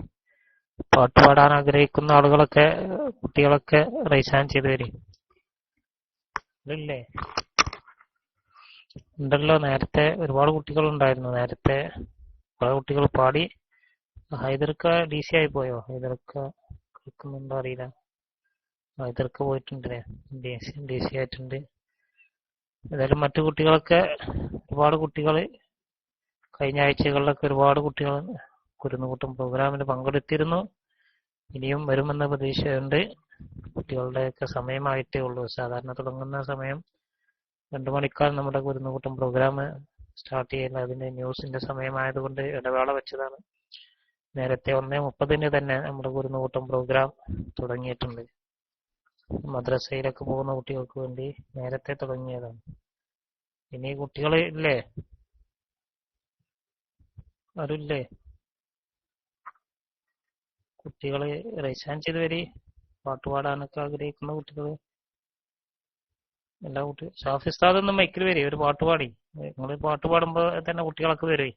പാട്ട് പാടാൻ ആഗ്രഹിക്കുന്ന ആളുകളൊക്കെ കുട്ടികളൊക്കെ രജിസ്റ്റർ ചെയ്ത് വരി. ഇല്ലേ? ഉണ്ടല്ലോ, നേരത്തെ ഒരുപാട് കുട്ടികൾ ഉണ്ടായിരുന്നു. നേരത്തെ കുറെ കുട്ടികൾ പാടി. ഹൈദർക്ക DC ആയി പോയോ? ഹൈദർക്ക കേൾക്കുന്നുണ്ടോ അറിയില്ല. ഹൈദർക്ക പോയിട്ടുണ്ട്, DC ആയിട്ടുണ്ട്. ഏതായാലും മറ്റു കുട്ടികളൊക്കെ ഒരുപാട് കുട്ടികൾ കഴിഞ്ഞ ആഴ്ചകളിലൊക്കെ ഒരുപാട് കുട്ടികൾ കുരുന്നുകൂട്ടം പ്രോഗ്രാമിൽ പങ്കെടുത്തിരുന്നു. ഇനിയും വരുമെന്ന പ്രതീക്ഷയുണ്ട്. കുട്ടികളുടെയൊക്കെ സമയമായിട്ടേ ഉള്ളൂ. സാധാരണ തുടങ്ങുന്ന സമയം 2 മണിക്കാണ് നമ്മുടെ കുരുന്നുകൂട്ടം പ്രോഗ്രാം സ്റ്റാർട്ട് ചെയ്യുന്നത്. അതിന്റെ ന്യൂസിന്റെ സമയമായതുകൊണ്ട് ഇടവേള വെച്ചതാണ്. നേരത്തെ 1:30 തന്നെ നമ്മുടെ കുരുന്നുകൂട്ടം പ്രോഗ്രാം തുടങ്ങിയിട്ടുണ്ട്. മദ്രസയിലൊക്കെ പോകുന്ന കുട്ടികൾക്ക് വേണ്ടി നേരത്തെ തുടങ്ങിയതാണ്. ഇനി കുട്ടികൾ ഇല്ലേ? ആരുമില്ലേ? കുട്ടികൾ രജിസ്റ്റർ ചെയ്ത് വരി. പാട്ടുപാടാനൊക്കെ ആഗ്രഹിക്കുന്ന കുട്ടികൾ എല്ലാ കുട്ടികളും. ഷാഫി ഉസ്താദ് ഒന്നും മൈക്കിൽ വരി, ഒരു പാട്ട് പാടി. നിങ്ങൾ പാട്ട് പാടുമ്പോൾ തന്നെ കുട്ടികളൊക്കെ വരും.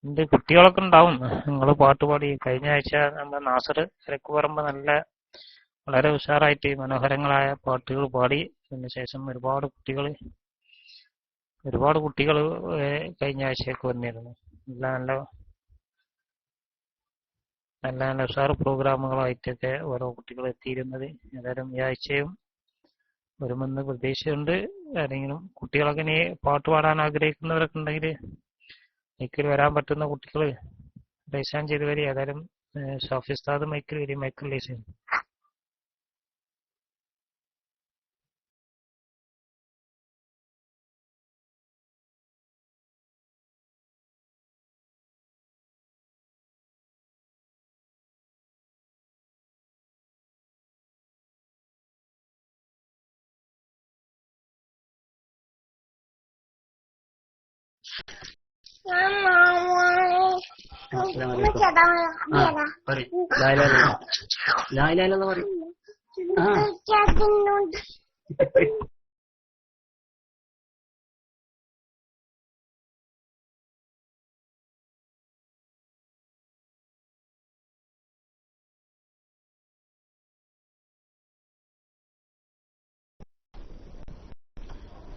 എന്ത് കുട്ടികളൊക്കെ ഉണ്ടാവും. നിങ്ങൾ പാട്ട് പാടി. കഴിഞ്ഞ ആഴ്ച നമ്മുടെ നാസർ തിരക്ക് പറയുമ്പോൾ വളരെ ഉഷാറായിട്ട് മനോഹരങ്ങളായ പാട്ടുകൾ പാടി. അതിനുശേഷം ഒരുപാട് കുട്ടികൾ കഴിഞ്ഞ ആഴ്ചയൊക്കെ വന്നിരുന്നു. നല്ല ഉഷാർ പ്രോഗ്രാമുകളായിട്ടൊക്കെ ഓരോ കുട്ടികൾ എത്തിയിരുന്നത്. ഏതായാലും ഈ ആഴ്ചയും വരുമെന്ന് പ്രതീക്ഷയുണ്ട്. ആരെങ്കിലും കുട്ടികളൊക്കെ ഇനി പാട്ട് പാടാൻ ആഗ്രഹിക്കുന്നവരൊക്കെ ഉണ്ടെങ്കിൽ മൈക്കിൽ വരാൻ പറ്റുന്ന കുട്ടികൾ രജിസ്റ്റർ ചെയ്ത് വരി. ഏതായാലും ഷാഫി ഉസ്താദ് മൈക്കിൽ വരി. മൈക്കിൽ റിലീസ് ചെയ്യും.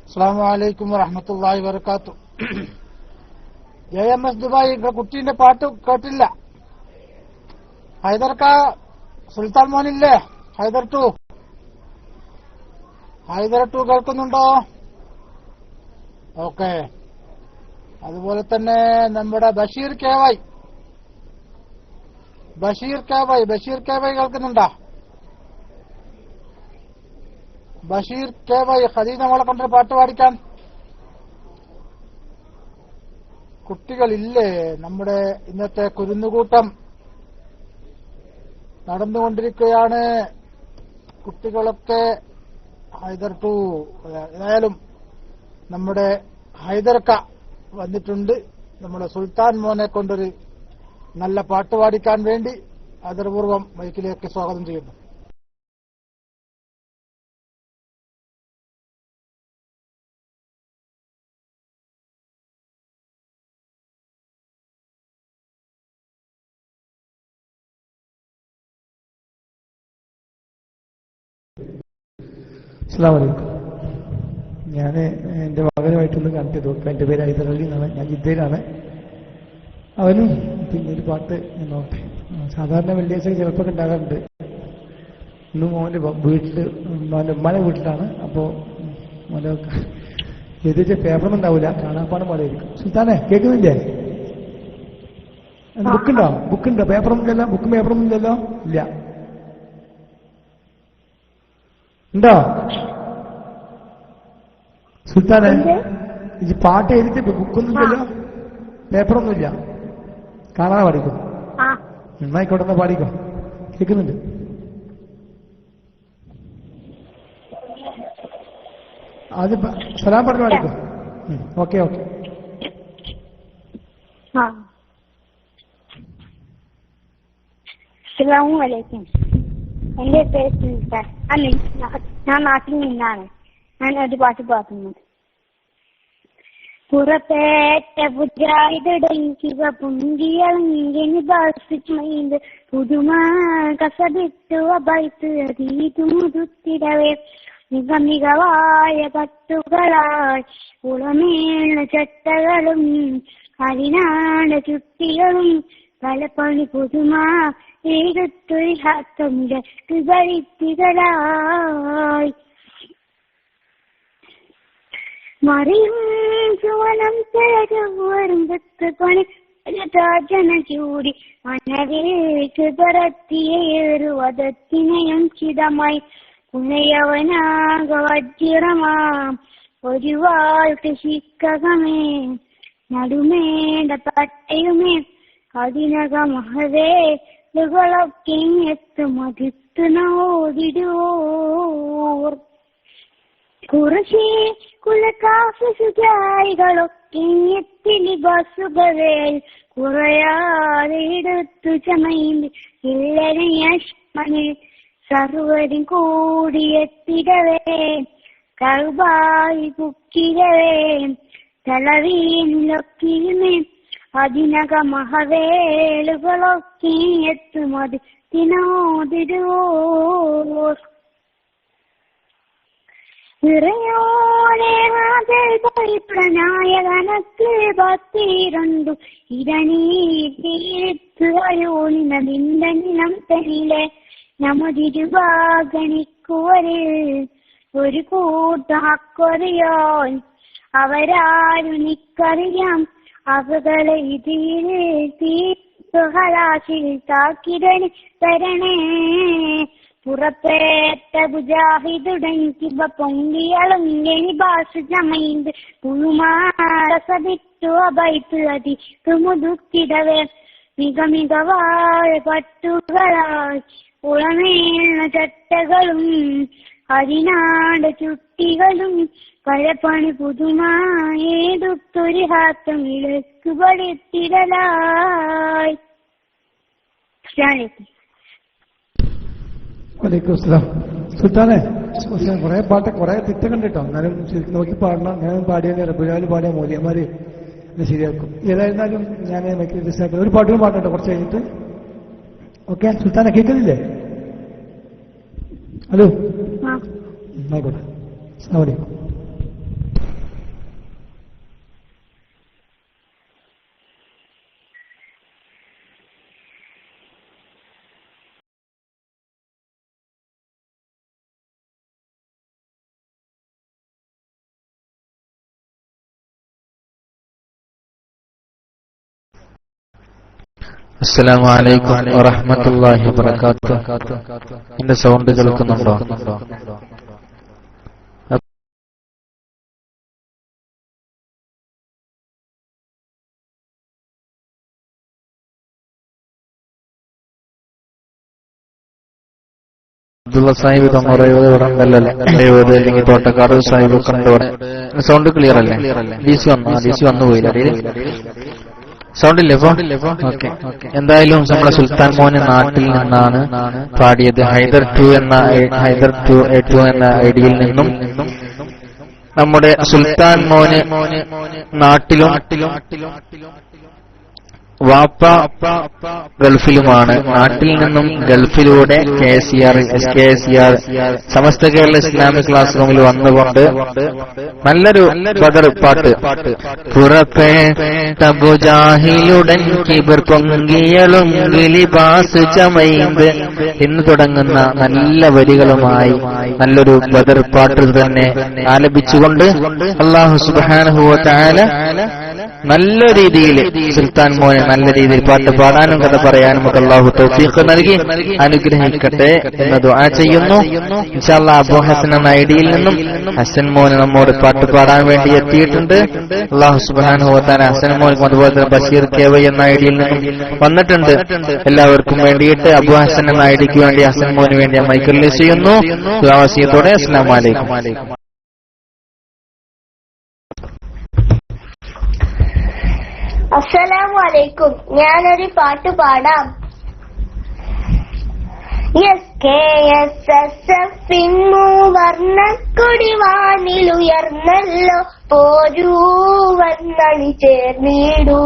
അസ്സലാമു അലൈക്കും വറഹ്മത്തുള്ളാഹി വബറകാതുഹു. JMS ദുബായ് കുട്ടീന്റെ പാട്ട് കേട്ടില്ല. ഹൈദർക്ക സുൽത്താൻ മോനില്ലേ? ഹൈദർ ടു കേൾക്കുന്നുണ്ടോ? ഓക്കെ. അതുപോലെ തന്നെ നമ്മുടെ ബഷീർ കെ വൈ കേൾക്കുന്നുണ്ടോ? ബഷീർ കെ വൈ ഖദീജ മോളെ കൊണ്ടൊരു പാട്ട് പാടിക്കാൻ. കുട്ടികളില്ലേ? നമ്മുടെ ഇന്നത്തെ കുരുന്നുകൂട്ടം നടന്നുകൊണ്ടിരിക്കുകയാണ്. കുട്ടികളൊക്കെ ഹൈദർ ടു. ഏതായാലും നമ്മുടെ ഹൈദർക്ക വന്നിട്ടുണ്ട്. നമ്മുടെ സുൽത്താൻ മോനെ കൊണ്ടൊരു നല്ല പാട്ട് പാടിക്കാൻ വേണ്ടി ആദരപൂർവ്വം മൈക്കിലേക്ക് സ്വാഗതം ചെയ്യുന്നു. അസ്സലാമു അലൈക്കും. ഞാൻ എൻ്റെ മകനുമായിട്ടൊന്ന് കണക്ട് ചെയ്തു. എൻ്റെ പേര് ഹൈദരലി എന്നാണ്. ഞാൻ ജിദ്ദയിലാണ്. അവനും പിന്നെ ഒരു പാട്ട് നോക്കട്ടെ. സാധാരണ വെള്ളിയാഴ്ച ചിലപ്പോൾ ഉണ്ടാകാറുണ്ട്. ഇന്ന് മോൻ്റെ വീട്ടിൽ മോൻ്റെ ഉമ്മാൻ്റെ വീട്ടിലാണ്. അപ്പോൾ മോൻ്റെ എഴുതിച്ച പേപ്പറൊന്നും ഉണ്ടാവില്ല, കാണാപ്പാടം പോലെ ആയിരിക്കും. സുൽത്താനെ കേൾക്കുന്നില്ലേ? ബുക്കുണ്ടോ? ബുക്കുണ്ടോ? പേപ്പറൊന്നും ഇല്ലല്ലോ? ബുക്കും പേപ്പറൊന്നും ഇല്ലല്ലോ? ഇല്ല. ഉണ്ടോ സുൽത്താനെ? ഇത് പാട്ട് എഴുതിട്ട് ബുക്കൊന്നും ഇല്ലല്ലോ, പേപ്പറൊന്നുമില്ല, കാണാതെ പാടിക്കും. നന്നായിക്കോട്ടെ, പാടിക്കോ. കേൾക്കുന്നുണ്ട്. അത് സലാം പറഞ്ഞു പാടിക്കോ. Okay okay. അസ്സലാമുഅലൈക്കും. എന്റെ പേര് സുൽത്താൻ. ഞാൻ നാട്ടിൽ നിന്നാണ്. ഞാൻ ഒരു പാട്ട് പാടുന്നത്. പുറത്തേറ്റ പുജായിട പുങ്കിയങ്ങിനി ബാസിമൈന്ത് പുതുമ കസബിട്ടു അബൈത്ത് അതീതുമുതിടവേ മികമികവായ പട്ടുകളായി ഉളമേണ ചട്ടകളും അതിനാണ് ചുട്ടികളും പലപ്പണി പുതുമ ഏകത്തൊരു ഹാത്തമിടക്ക് ഭരിത്തികളായി മറിയും ചുവനം തേരും പണി ജന ചൂടി മനവേക്ക് പരത്തിയേറുവതത്തിനയം ചിതമായി പുനയവനാക വജ്രമാം ഒരു വാൾക്ക് ശിക്കകമേ നടുമേണ്ട പട്ടയുമേ അതിനകമഹവേകളൊക്കെ എത്തും അതിത്തു നോടിടൂർ കുറശേ കുലകാഫുജായികളൊക്കെ എത്തിലി ബസുകളേൽ കുറയാതെ എടുത്തു ചമയില് ഇല്ലരയഷ്മനിൽ സർവരും കൂടിയെത്തിടവേ കൗബായി പുക്കിടവേ തലവീനിലൊക്കിയുമേ അതിനകമഹവേളുകളൊക്കെ എത്തും അത് തിനോതിരൂർ പ്രണായകനക്ക് പത്തിരണ്ടു ഇരനീർത്തിയോണിനം തന്നിലെ നമുതിരുവാഗണിക്കുവരിൽ ഒരു കൂട്ടാക്കൊറിയോൻ അവരാരു നിക്കറിയാം അവകളെ ഇതിൽ തീഹലാശിൽ താക്കിരണി തരണേ പുറപ്പേറ്റ മുജാഹിദുടങ്ങിവ പൊങ്കിയളങ്ങി ഭാഷ ചമൈന്ത് പുഴുമാസതിട്ടു അബൈത്ത് അതി തുമുതുക്കിടവേ മികമികവായ പട്ടുകളായി ഉളമേണ ചട്ടകളും അതിനാട് ചുട്ടികളും പഴപ്പണി പുതുമായേടുത്തൊരു ഹാത്തം ഇളക്ക് പടുത്തിടലായി. വലൈക്കും അസ്സലാം. സുൽത്താനെ കുറെ പാട്ട് കുറെ തെറ്റ് കണ്ടിട്ടോ, എന്നാലും ശരിക്കും നോക്കി പാടണം. ഞാൻ പാടിയ റബുലാല് പാടിയ മൂല്യന്മാര് ശരിയാക്കും. ഏതായിരുന്നാലും ഞാൻ ഒരു പാട്ടും പാടട്ടോ കുറച്ച് കഴിഞ്ഞിട്ട്. ഓക്കെ സുൽത്താനെ കേൾക്കുന്നില്ലേ? ഹലോ ആയിക്കോട്ടെ. അസ്സലാമു അലൈക്കും. അസ്സലാമു അലൈക്കും വറഹ്മത്തുള്ളാഹി വബറകാതുഹു. എന്റെ സൗണ്ട് കേൾക്കുന്നുണ്ടോ? അബ്ദുള്ള സാഹിബ് തൊണ്ണൂറ് അല്ലെങ്കിൽ തോട്ടക്കാട് സാഹിബ് കണ്ടോടെ സൗണ്ട് ക്ലിയർ അല്ലേ? ഡിസി വന്നു പോയില്ല. സൗണ്ട് ഇല്ലേ ഇപ്പൊ? ഓക്കെ. എന്തായാലും നമ്മുടെ സുൽത്താൻ മോന് നാട്ടിൽ നിന്നാണ് പാടിയത്. ഹൈദർ 2 എന്ന ഐഡിയിൽ നിന്നും നമ്മുടെ സുൽത്താൻ മോന് നാട്ടിലും വാപ്പ ഗൾഫിലുമാണ്. നാട്ടിൽ നിന്നും ഗൾഫിലൂടെ KSCR Samastha Kerala Islamic class റൂമിൽ വന്നുകൊണ്ട് നല്ലൊരു ബദർ പാട്ട് പുറപ്പെട്ട ബുജാഹിലുടൻ കിബർ പൊങ്കിയളും ഗിലിബാസ് ചമൈന്ത് എന്ന് തുടങ്ങുന്ന നല്ല വരികളുമായി നല്ലൊരു ബദർ പാട്ട് തന്നെ ആലപിച്ചുകൊണ്ട് അല്ലാഹു സുബ്ഹാനഹു വ തആല നല്ല രീതിയിൽ സുൽത്താൻ മോനെ നല്ല രീതിയിൽ പാട്ട് പാടാനും കഥ പറയാനും ഒക്കെ അല്ലാഹു തൗഫീഖ് നൽകി അനുഗ്രഹിക്കട്ടെ എന്ന് ദുആ ചെയ്യുന്നു. ഇൻഷാ അല്ലാഹ് അബൂ ഹസൻ എന്ന ഐഡിയിൽ നിന്നും ഹസൻ മോനെ നമ്മോട് പാട്ട് പാടാൻ വേണ്ടി എത്തിയിട്ടുണ്ട്. അല്ലാഹു സുബ്ഹാനഹു വ തആല ഹസൻ മോനും അതുപോലെ തന്നെ ബഷീർ KY എന്ന ഐഡിയിൽ നിന്നും വന്നിട്ടുണ്ട്. എല്ലാവർക്കും വേണ്ടിയിട്ട് അബൂ ഹസൻ എന്ന ഐഡിക്ക് വേണ്ടി ഹസൻ മോന് വേണ്ടി മൈക്ക് റിലീസ് ചെയ്യുന്നു. ദുആവസിയത്തോടെ അസ്സലാമു അലൈക്കും. അസ്സലാമു അലൈക്കും. ഞാനൊരു പാട്ട് പാടാം. SKSSF മൂവർണ്ണക്കൊടിവാനിലുയർന്നല്ലോ പോരൂ വന്നണി ചേർന്നിടൂ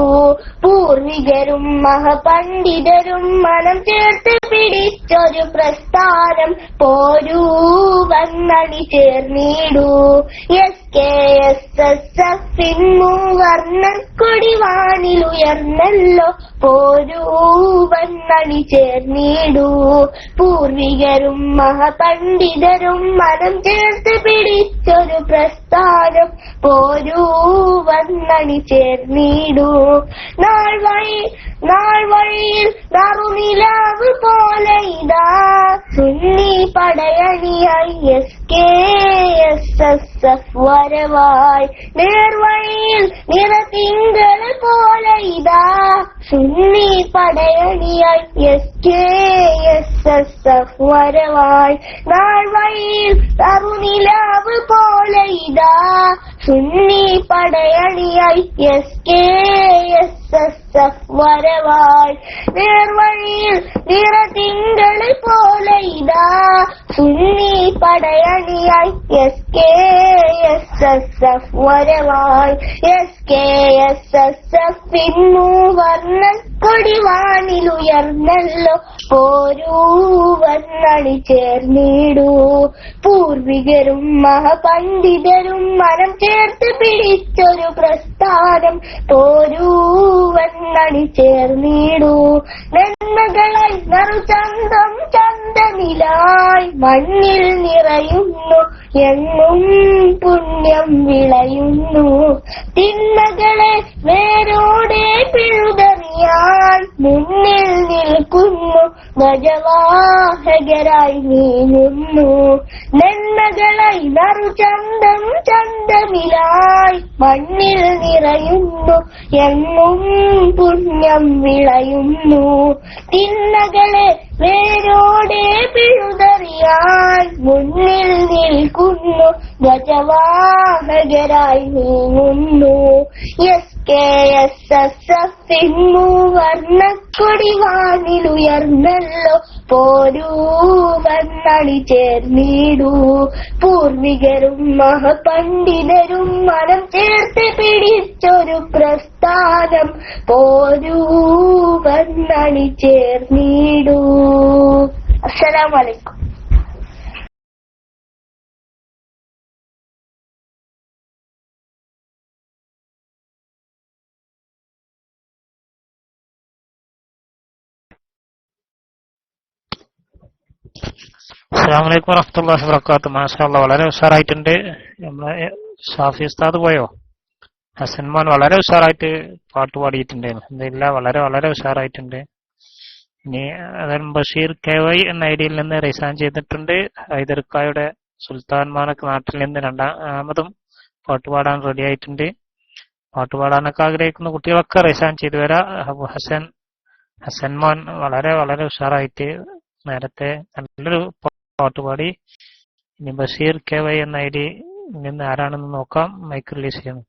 പൂർവികരും മഹപണ്ഡിതരും മനം ചേർത്ത് പിടിച്ചൊരു പ്രസ്ഥാനം പോരൂ വന്നണി ചേർന്നിടൂ SKSSF മൂവർണ്ണക്കൊടിവാനിലുയർന്നല്ലോ പോരൂ വന്നണി ചേർന്നിടൂ പൂർവികരും മഹപണ്ഡിതരും മനം ചേർത്ത് പിടിച്ചൊരു പ്രസ്ഥാനം പോരൂ വന്നണി ചേർന്നിടൂ നാൾ വഴിയിൽ നറുനിലാവ് പോലെ ഇതാ സുന്നി പടയണിയായി SKSSF വരവായി നേർവഴിയിൽ നിറതിങ്കൾ പോലെ ഇതാ സുന്നി പടയണിയായി SKSSF വരവായി നാൾ വഴിയിൽ നറുനിലാവ് പോലെ ഇതാ സുന്നി പടയണിയായി SKSSF വരവായി നേർവഴിയിൽ നിറതിങ്കൾ പോലെ ഇതാ സുന്നി പടയണിയായി SKSSF വരവായി SKSSF മൂവർണ്ണക്കൊടിവാനിലുയർന്നല്ലോ പോരൂ വന്നണി ചേർന്നിടൂ പൂർവികരും മഹപണ്ഡിതരും മനം ചേർത്ത് പിടിച്ചൊരു പ്രസ്ഥാനം പോരൂ വന്നണി ചേർന്നിടൂ നന്മകളായി നറുചന്തം ചന്തമിലായി മണ്ണിൽ നിറയുന്നു എങ്ങും പുണ്യം വിളയുന്നു തിന്മകളെ വേരോടെ പിഴുതെറിയാൻ മുന്നിൽ നിൽക്കുന്നു ഗജവാഹകരായി നീങ്ങുന്നു നന്മകളായി നറുചന്തം ചന്തമിലായി മണ്ണിൽ നിറയുന്നു എങ്ങും പുണ്യം വിളയുന്നു തിന്മകളെ വേരോടെ പിഴുതെറിയാൻ മുന്നിൽ നിൽക്കുന്നു ഗജവാഹകരായി നീങ്ങുന്നു SKSSF മൂവർണ്ണക്കൊടിവാനിലുയർന്നല്ലോ പോരൂ വന്നണി ചേർന്നിടൂ പൂർവികരും മഹപണ്ഡിതരും മനം ചേർത്ത് പിടിച്ചൊരു പ്രസ്ഥാനം പോരൂ വന്നണി ചേർന്നിടൂ. അസ്സലാമു അലൈക്കും. അസ്സലാമു അലൈക്കും വറഹ്മത്തുള്ളാഹി വബറകാതുഹു. മാഷാഅല്ലാഹ് വളരെ ഉഷാറായിട്ടുണ്ട്. നമ്മളെ ഷാഫി ഉസ്താദ് പോയോ? ഹസൻമാൻ വളരെ ഉഷാറായിട്ട് പാട്ട് പാടിയിട്ടുണ്ട്. അൽഹംദുലില്ലാ വളരെ വളരെ ഉഷാറായിട്ടുണ്ട്. ഇനി അതായത് ബഷീർ KY എന്ന ഐഡിയിൽ നിന്ന് റിസൈൻ ചെയ്തിട്ടുണ്ട്. ഹൈദർക്കായുടെ സുൽത്താൻ മാനക്ക് നാട്ടിൽ നിന്ന് രണ്ടാമതും പാട്ട് പാടാൻ റെഡി ആയിട്ടുണ്ട്. പാട്ട് പാടാനൊക്കെ ആഗ്രഹിക്കുന്ന കുട്ടികളൊക്കെ റിസൈൻ ചെയ്തു വരാം. ഹസൻമാൻ വളരെ വളരെ ഉഷാറായിട്ട് നേരത്തെ നല്ലൊരു പാട്ട് പാടി. ഇനി ബഷീർ KY എന്ന ഐഡി നിന്ന് ആരാണെന്ന് നോക്കാം. മൈക്ക് റിലീസ് ചെയ്യുന്നു.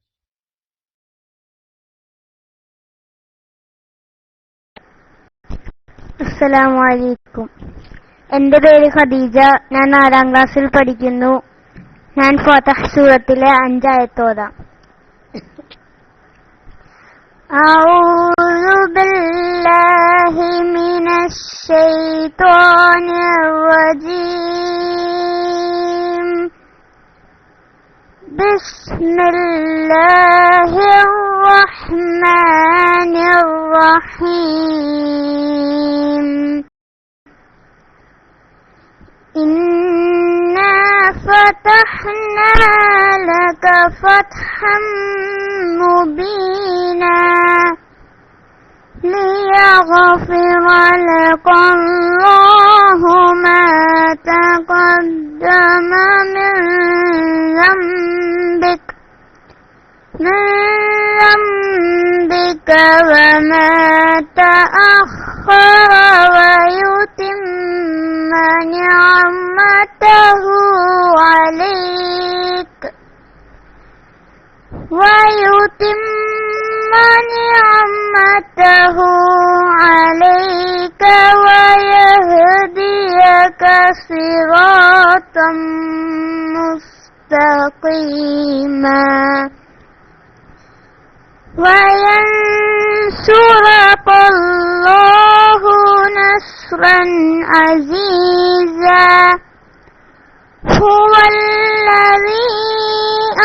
അസ്സലാമു അലൈക്കും. എന്റെ പേര് ഖദീജ. ഞാൻ 4ാം ക്ലാസ്സിൽ പഠിക്കുന്നു. ഞാൻ ഫാത്തിഹ സൂറത്തിലെ 5 ആയത്ത് ഓതാം. أعوذ بالله من الشيطان الرجيم. بسم الله الرحمن الرحيم. إنا فتحنا لك فتحا مبينا ليغفر لك الله ما تقدم من ذنبك وما تأخر ويتم نعمته عليك ويهديك صراطا مستقيما وينصرك الله نصرا عزيزا. هو الذي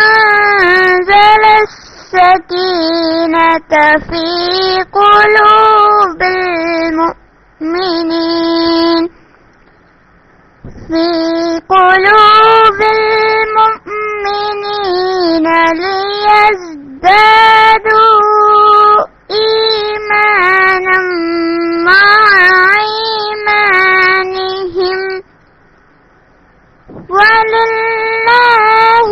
أنزل السكينة في قلوب المؤمنين ليزدادوا إيمانا مع إيمانهم ولله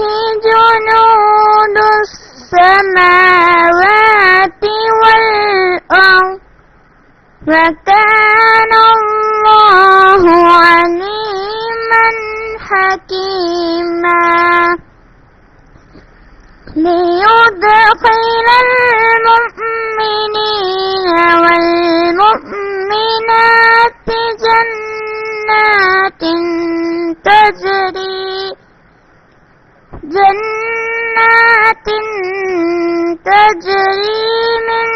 جنود السماوات والأرض وكان الله عليما حكيما. ليدخل المؤمنين والمؤمنات جنات تجري من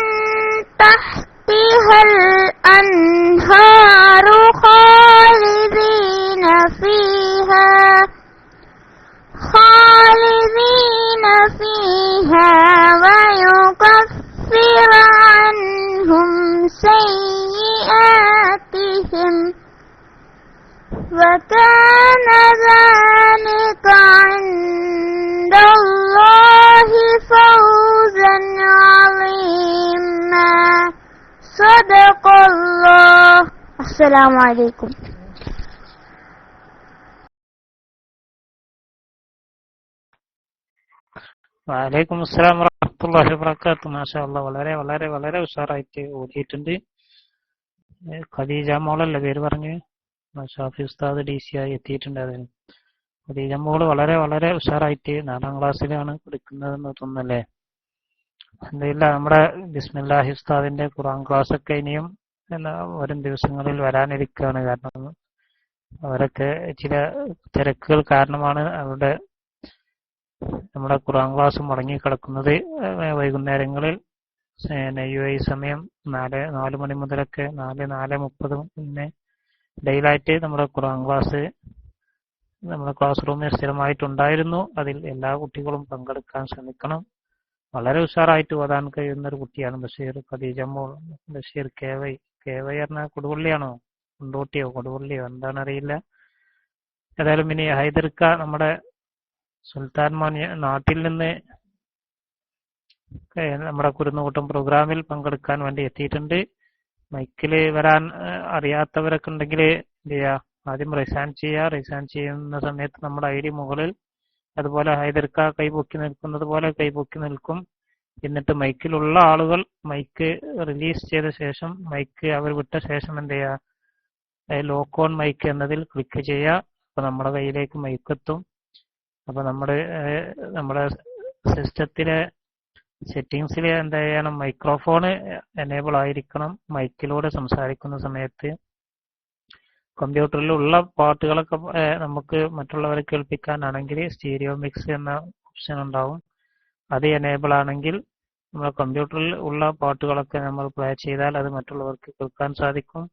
تحتها الأنهار خالدين فيها ويكفر عنهم سيئاتهم وكان ذلك عند الله فوزا عظيما. صدق الله. السلام عليكم. വലൈക്കും അസ്സലാം വറഹ്മത്തുള്ളാഹി വബറകാതുഹു. മാഷാ അല്ലാഹ്, വളരെ വളരെ വളരെ ഉഷാറായിട്ട് ഓതിയിട്ടുണ്ട്. ഖദീജ മോളല്ലേ പേര് പറഞ്ഞു? ഷാഫി ഉസ്താദ് DC ആയി എത്തിയിട്ടുണ്ട്. അതിന് ഖദീജ മോള് വളരെ വളരെ ഉഷാറായിട്ട് 4ാം ക്ലാസ്സിലാണ് പഠിക്കുന്നതെന്ന് തോന്നുന്നല്ലേ. എന്തില്ല, നമ്മുടെ ബിസ്മില്ലാഹി ഉസ്താദിന്റെ ഖുർആൻ ക്ലാസ് ഒക്കെ ഇനിയും വരും ദിവസങ്ങളിൽ വരാനിരിക്കുകയാണ്. കാരണം അവരൊക്കെ ചില തിരക്കുകൾ കാരണമാണ് അവരുടെ നമ്മുടെ ഖുർആൻ ക്ലാസ് മുടങ്ങിക്കിടക്കുന്നത്. വൈകുന്നേരങ്ങളിൽ UAE സമയം 4 മണി മുതലൊക്കെ 4:30 പിന്നെ ഡെയിലായിട്ട് നമ്മുടെ ഖുർആൻ ക്ലാസ് നമ്മുടെ ക്ലാസ് റൂമിൽ സ്ഥിരമായിട്ടുണ്ടായിരുന്നു. അതിൽ എല്ലാ കുട്ടികളും പങ്കെടുക്കാൻ ശ്രമിക്കണം. വളരെ ഉഷാറായിട്ട് ഓതാൻ കഴിയുന്ന ഒരു കുട്ടിയാണ് ബഷീർ. ഖദീജ മോൾ ബഷീർ KY പറഞ്ഞാൽ കൊടുവള്ളിയാണോ, കൊണ്ടോട്ടിയോ കൊടുവള്ളിയോ എന്താണെന്നറിയില്ല. ഏതായാലും ഇനി ഹൈദർക്ക നമ്മുടെ സുൽത്താൻ മോൻ നാട്ടിൽ നിന്ന് നമ്മുടെ കുരുന്നുകൂട്ടം പ്രോഗ്രാമിൽ പങ്കെടുക്കാൻ വേണ്ടി എത്തിയിട്ടുണ്ട്. മൈക്കിൽ വരാൻ അറിയാത്തവരൊക്കെ ഉണ്ടെങ്കിൽ എന്ത് ചെയ്യുക, ആദ്യം റിസൈൻ ചെയ്യുന്ന സമയത്ത് നമ്മുടെ ID മുകളിൽ അതുപോലെ ഹൈദർക്ക കൈപൊക്കി നിൽക്കുന്നത് പോലെ കൈപൊക്കി നിൽക്കും. എന്നിട്ട് മൈക്കിലുള്ള ആളുകൾ മൈക്ക് റിലീസ് ചെയ്ത ശേഷം മൈക്ക് അവർ വിട്ട ശേഷം എന്ത് ചെയ്യുക, ലോക്ക് ഓൺ മൈക്ക് എന്നതിൽ ക്ലിക്ക് ചെയ്യുക. അപ്പൊ നമ്മുടെ കയ്യിലേക്ക് മൈക്കെത്തും. അപ്പൊ നമ്മുടെ സിസ്റ്റത്തിലെ സെറ്റിങ്സിൽ എന്താ ചെയ്യണം, മൈക്രോഫോൺ എനേബിൾ ആയിരിക്കണം. മൈക്കിലൂടെ സംസാരിക്കുന്ന സമയത്ത് കമ്പ്യൂട്ടറിലുള്ള പാട്ടുകളൊക്കെ നമുക്ക് മറ്റുള്ളവരെ കേൾപ്പിക്കാനാണെങ്കിൽ സ്റ്റീരിയോ മിക്സ് എന്ന ഓപ്ഷൻ ഉണ്ടാവും. അത് എനേബിൾ ആണെങ്കിൽ നമ്മുടെ കമ്പ്യൂട്ടറിൽ ഉള്ള പാട്ടുകളൊക്കെ നമ്മൾ പ്ലേ ചെയ്താൽ അത് മറ്റുള്ളവർക്ക് കേൾക്കാൻ സാധിക്കും.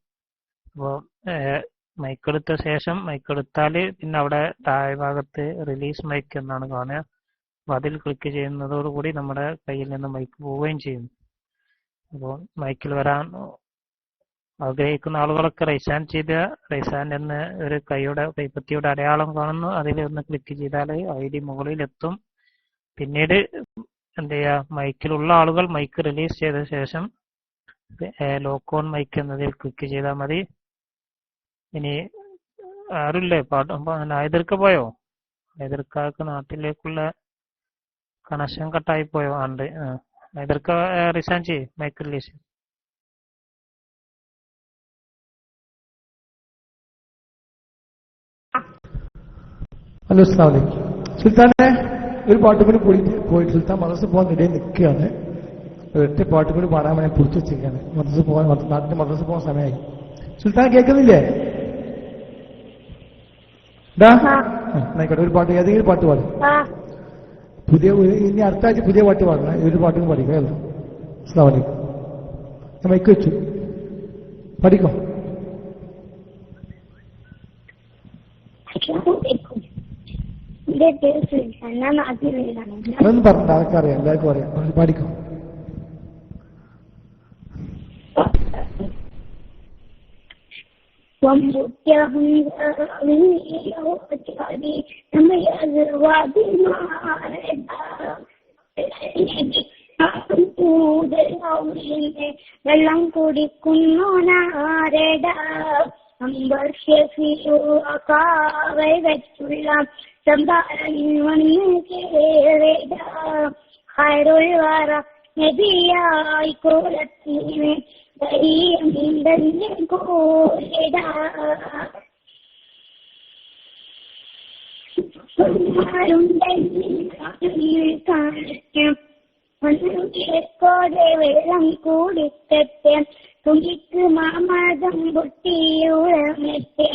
അപ്പോൾ മൈക്കെടുത്ത ശേഷം മൈക്കെടുത്താൽ പിന്നെ അവിടെ താഴെ ഭാഗത്ത് റിലീസ് മൈക്ക് എന്നാണ് കാണുക. അപ്പോൾ അതിൽ ക്ലിക്ക് ചെയ്യുന്നതോടുകൂടി നമ്മുടെ കയ്യിൽ നിന്ന് മൈക്ക് പോവുകയും ചെയ്യും. അപ്പോൾ മൈക്കിൽ വരാൻ ആഗ്രഹിക്കുന്ന ആളുകളൊക്കെ റൈസ് ഹാൻഡ് എന്ന് ഒരു കൈപ്പത്തിയുടെ അടയാളം കാണുന്നു. അതിൽ ഒന്ന് ക്ലിക്ക് ചെയ്താൽ ID മുകളിലെത്തും. പിന്നീട് എന്ത് ചെയ്യുക, മൈക്കിലുള്ള ആളുകൾ മൈക്ക് റിലീസ് ചെയ്ത ശേഷം ലോക്ക് ഓൺ മൈക്ക് എന്നതിൽ ക്ലിക്ക് ചെയ്താൽ മതി. ഇനി ആരുല്ലേ എതിർക്ക പോയോ? എതിർക്കാർക്ക് നാട്ടിലേക്കുള്ള കണക്ഷൻ കട്ടായി പോയോ? ഉണ്ട്. എതിർക്ക റിസൈൻ ചെയ്യും മൈക്ക് റിലീസ്. ഹലോ, അസ്സലാമു അലൈക്കും. സുൽത്താനെ, ഒരു പാട്ട് കൂടി പോയിട്ട് സുൽത്താൻ മദ്രസ പോകാൻ ഇടയിൽ നിൽക്കുകയാണ്. ഒറ്റ പാട്ട് കൂടി പാടാൻ വേണ്ടി പിടിച്ചു വെച്ചിരിക്കുകയാണ്. നാട്ടിൽ മദ്രസ പോകാൻ സമയമായി. സുൽത്താൻ കേൾക്കുന്നില്ലേ? ആയിക്കോട്ടെ, ഒരു പാട്ട്, ഏതെങ്കിലും പാട്ട് പാടും. ഇനി അടുത്ത ആഴ്ച പുതിയ പാട്ട് പാടണം. ഒരു പാട്ടും പഠിക്കാം. അല്ലോ, അസ്സലാമു അലൈക്കും. ഞാൻ മൈക്ക് വെച്ചു, പഠിക്കോ. അതൊന്നും പറഞ്ഞില്ല, അതൊക്കെ അറിയാം, എല്ലാവർക്കും അറിയാം. പഠിക്കോ. വെള്ളം കുടിക്കുന്നു നാരട അമ്പർ കാവൽ വെച്ചുള്ള സംഭാരങ്ങൾ കേരട ഹൈറുൾവാറ നബിയായി കോലത്തിന് ോടെ വെള്ളം കൂടിത്തെ തുണിക്ക് മാമതം പൊട്ടിയുളമത്തെ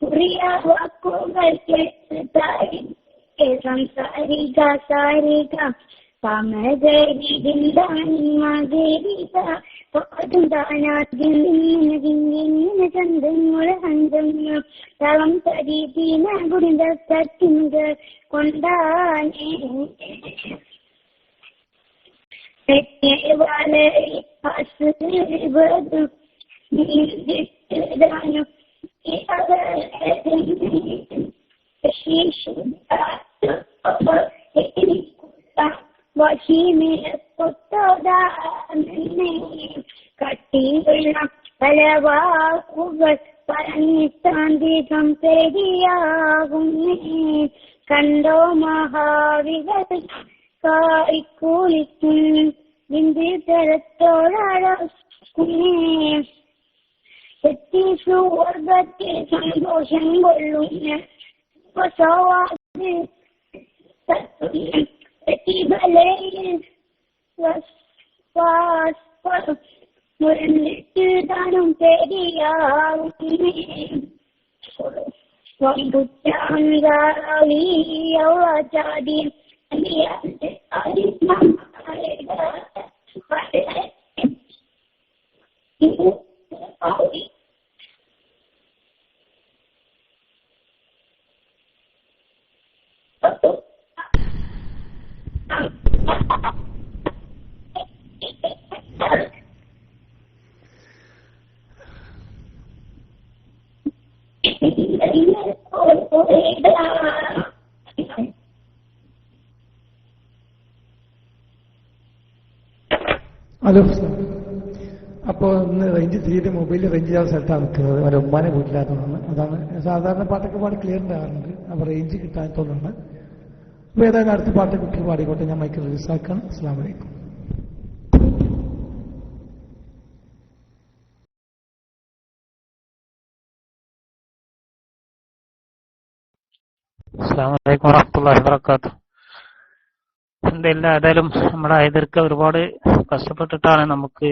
കുറിയ വാക്കുകൾ സംസാരിക സാരിക ചന്തങ്ങൾ അഞ്ചങ്ങൾ തളം തരീന ഗുരുത തട്ടിങ്ങൾ കൊണ്ടാനേ കട്ടിയുള്ള പല വാക്കുകൾ പറഞ്ഞിത്താന്തികം പെരിയാകുന്നേ കണ്ടോ മഹാവികൾ കായിക്കൂലിക്കും ബിന്ദു തരത്തോടാകുന്നേ എത്തി സുവർഗത്തിൽ സന്തോഷം കൊള്ളുന്ന പ്രതിഫലയിൽ മുരണ്ടിട്ട് താനും പെരിയാകുന്നേ ജാതി ഹലോ, അപ്പോൾ ഇന്ന് റേഞ്ച് തീരെ മൊബൈലിൽ റേഞ്ച് ചെയ്യാൻ സ്ഥലത്താണ് നിൽക്കുന്നത്. അവരെ ഉമ്മാനെ വീട്ടിലാത്തതാണ്. അതാണ് സാധാരണ പാട്ടൊക്കെ പാടി ക്ലിയർ ഉണ്ടാകാറുണ്ട്. അപ്പോൾ റേഞ്ച് കിട്ടാത്തതുകൊണ്ടാണ്. അപ്പോൾ ഏതായാലും അടുത്ത പാട്ട് കുട്ടി പാടിക്കോട്ടെ. ഞാൻ മൈക്ക് റിലീസാക്കാണ്. അസ്സലാമു അലൈക്കും. അസ്സലാമു അലൈക്കും വറഹ്മത്തുള്ളാഹി വബറകാതുഹു. ഏതായാലും നമ്മുടെ എതിർക്ക ഒരുപാട് കഷ്ടപ്പെട്ടിട്ടാണ് നമുക്ക്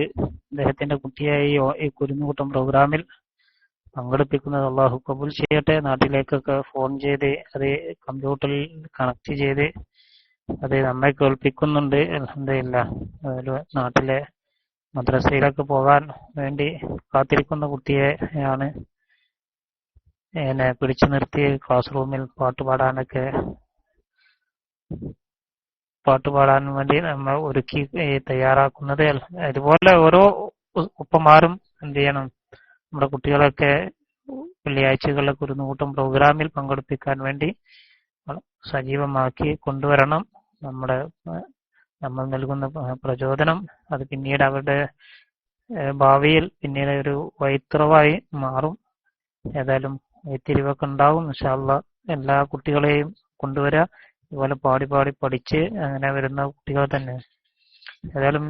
അദ്ദേഹത്തിന്റെ കുട്ടിയായി ഈ കുരുന്നുകൂട്ടം പ്രോഗ്രാമിൽ പങ്കെടുപ്പിക്കുന്നത്. അള്ളാഹു കബൂൽ ചെയ്യട്ടെ. നാട്ടിലേക്കൊക്കെ ഫോൺ ചെയ്ത് അത് കമ്പ്യൂട്ടറിൽ കണക്ട് ചെയ്ത് അത് നമ്മെ കേൾപ്പിക്കുന്നുണ്ട്. അൽഹംദുലില്ലാഹ്. അതിൽ നാട്ടിലെ മദ്രസയിലൊക്കെ പോകാൻ വേണ്ടി കാത്തിരിക്കുന്ന കുട്ടിയെയാണ് എന്നെ പിടിച്ചു നിർത്തി ക്ലാസ് റൂമിൽ പാട്ടുപാടാൻ വേണ്ടി നമ്മൾ ഒരുക്കി തയ്യാറാക്കുന്നത്. അതുപോലെ ഓരോ ഒപ്പമാരും എന്ത് ചെയ്യണം, നമ്മുടെ കുട്ടികളൊക്കെ വെള്ളിയാഴ്ചകളിലെ കുരുന്നുകൂട്ടം പ്രോഗ്രാമിൽ പങ്കെടുപ്പിക്കാൻ വേണ്ടി സജീവമാക്കി കൊണ്ടുവരണം. നമ്മൾ നൽകുന്ന പ്രചോദനം അത് പിന്നീട് അവരുടെ ഭാവിയിൽ പിന്നീട് ഒരു വഴിത്തിരിവായി മാറും. ഏതായാലും വഴിത്തിരിവൊക്കെ ഉണ്ടാവും ഇൻഷാ അല്ലാഹ്. എല്ലാ കുട്ടികളെയും കൊണ്ടുവരിക, ഇതുപോലെ പാടി പഠിച്ച് അങ്ങനെ വരുന്ന കുട്ടികൾ തന്നെ. ഏതായാലും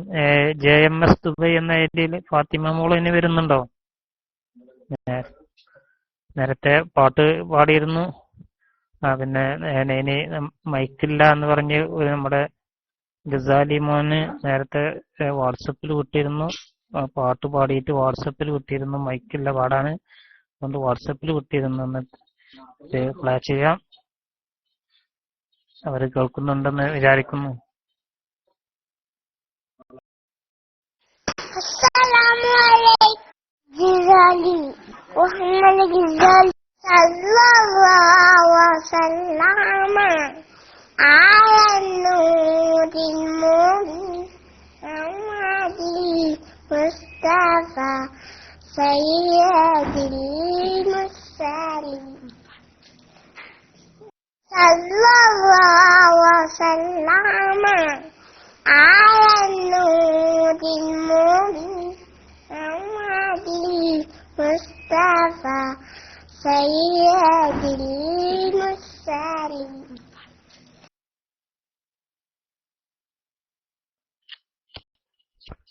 JMS ദുബൈ എന്ന ഏരിയയിൽ ഫാത്തിമ മോള് ഇനി വരുന്നുണ്ടോ? നേരത്തെ പാട്ട് പാടിയിരുന്നു. പിന്നെ ഇനി മൈക്കില്ല എന്ന് പറഞ്ഞ് നമ്മുടെ ഗസാലി മോന് നേരത്തെ വാട്സപ്പിൽ വിട്ടിരുന്നു, പാട്ട് പാടിയിട്ട് വാട്സപ്പിൽ വിട്ടിരുന്നു. മൈക്കില്ല പാടാന്, അതുകൊണ്ട് വാട്സപ്പിൽ വിട്ടിരുന്നു. എന്ന് പ്ലേ ചെയ്യാം. അവർ കേൾക്കുന്നുണ്ടെന്ന് വിചാരിക്കുന്നു. Mustafa Sayyidil Mursalin sallallahu wasallam ala nuril mubin Muhammadin Mustafa Sayyidil Mursalin.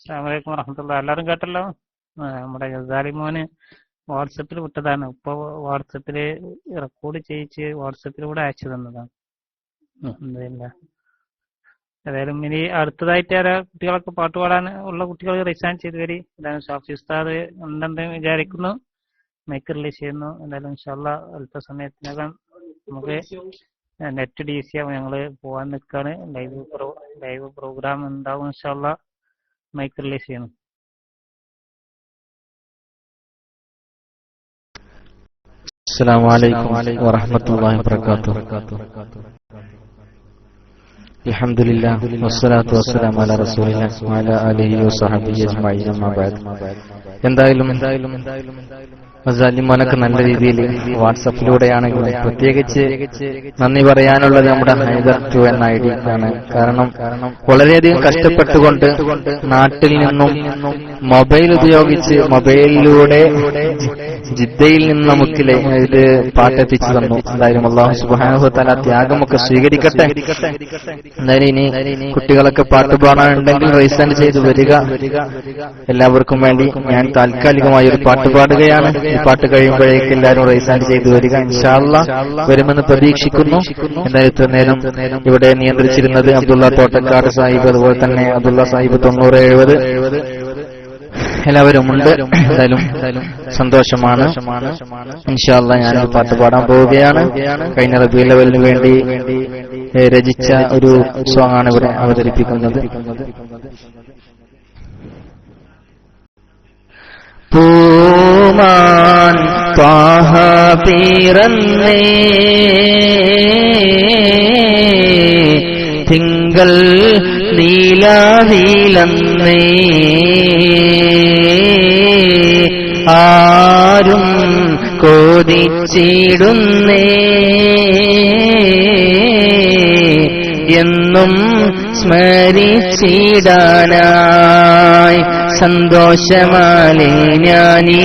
അസ്സലാമു അലൈക്കും വറഹ്മത്തുള്ളാഹി. എല്ലാവരും കേട്ടല്ലോ. നമ്മുടെ ഗസാലി മോന് വാട്സപ്പിൽ വിട്ടതാണ്. ഇപ്പൊ വാട്സപ്പില് റെക്കോർഡ് ചെയ്യിച്ച് വാട്സപ്പിലൂടെ അയച്ചു തന്നതാണ്. ഏതായാലും ഇനി അടുത്തതായിട്ട് കുട്ടികളൊക്കെ പാട്ട് പാടാൻ ഉള്ള കുട്ടികൾ റിസൈൻ ചെയ്ത് വരി. എന്തായാലും ഷാഫി ഉസ്താദ് ഉണ്ടെന്ന് വിചാരിക്കുന്നു. മൈക്ക് റിലീസ് ചെയ്യുന്നു. എന്തായാലും ഇൻഷാ അല്ലാഹ് അല്പസമയത്തിനകം നമുക്ക് നെറ്റ് DC ആവും. ഞങ്ങള് പോവാൻ നിൽക്കാണ്. ലൈവ് പ്രോഗ്രാം ഉണ്ടാവും ഇൻഷാ അല്ലാഹ്. മൈക്ക് റിലീസ് ചെയ്യുന്നു. അസ്സലാമു അലൈക്കും വറഹ്മത്തുള്ളാഹി വബറകാതുഹു. അൽഹംദുലില്ലാഹ് വസ്സലാത്തു വസ്സലാമു അലാ റസൂലില്ലാഹി വഅലാ ആലിഹി വസഹബിഹി അജ്മഈൻ. അമ്മാ ബഅദ്. എന്തായാലും മോനൊക്കെ നല്ല രീതിയിൽ വാട്സപ്പിലൂടെയാണെങ്കിൽ പ്രത്യേകിച്ച് നന്ദി പറയാനുള്ളത് നമ്മുടെ ഹൈദർ 2 എന്ന ID ആണ്. കാരണം വളരെയധികം കഷ്ടപ്പെട്ടുകൊണ്ട് നാട്ടിൽ നിന്നും മൊബൈൽ ഉപയോഗിച്ച് മൊബൈലിലൂടെ ജിദ്ദയിൽ നിന്ന് നമുക്ക് ഇത് പാട്ടെത്തിച്ചു തന്നു. എന്തായാലും അല്ലാഹു സുബ്ഹാനഹു വ തആല ത്യാഗമൊക്കെ സ്വീകരിക്കട്ടെ. എന്തായാലും ഇനി കുട്ടികളൊക്കെ പാട്ട് പാടാനുണ്ടെങ്കിൽ റൈസാൻഡ് ചെയ്ത് വരിക. എല്ലാവർക്കും വേണ്ടി ഞാൻ താൽക്കാലികമായി ഒരു പാട്ട് പാടുകയാണ്. ഈ പാട്ട് കഴിയുമ്പോഴേക്ക് എല്ലാവരും റൈസാൻഡ് ചെയ്ത് വരിക. ഇൻഷാ അല്ലാഹ് വരുമെന്ന് പ്രതീക്ഷിക്കുന്നു. എന്തായാലും ഇത്ര നേരം ഇവിടെ നിയന്ത്രിച്ചിരുന്നത് അബ്ദുള്ള തോട്ടക്കാട് സാഹിബ്, അതുപോലെ തന്നെ അബ്ദുള്ള സാഹിബ് 9070 എല്ലാവരും ഉണ്ട്. എന്തായാലും സന്തോഷമാണ്. ഇൻഷാ അല്ലാഹ് ഞാനൊരു പാട്ട് പാടാൻ പോവുകയാണ്. കഴിഞ്ഞ റബീഉൽ അവ്വലിന് വേണ്ടി രചിച്ച ഒരു സോങ് ആണ് ഇവിടെ അവതരിപ്പിക്കുന്നത്. പൂമാൻ ത്വാഹ പിറന്നേ തിങ്കൾ നീലാവിലന്നേ ആരും കോതിച്ചിടുന്നേ എന്നും സ്മരിച്ചിടാനായി സന്തോഷമാലേ ഞാനീ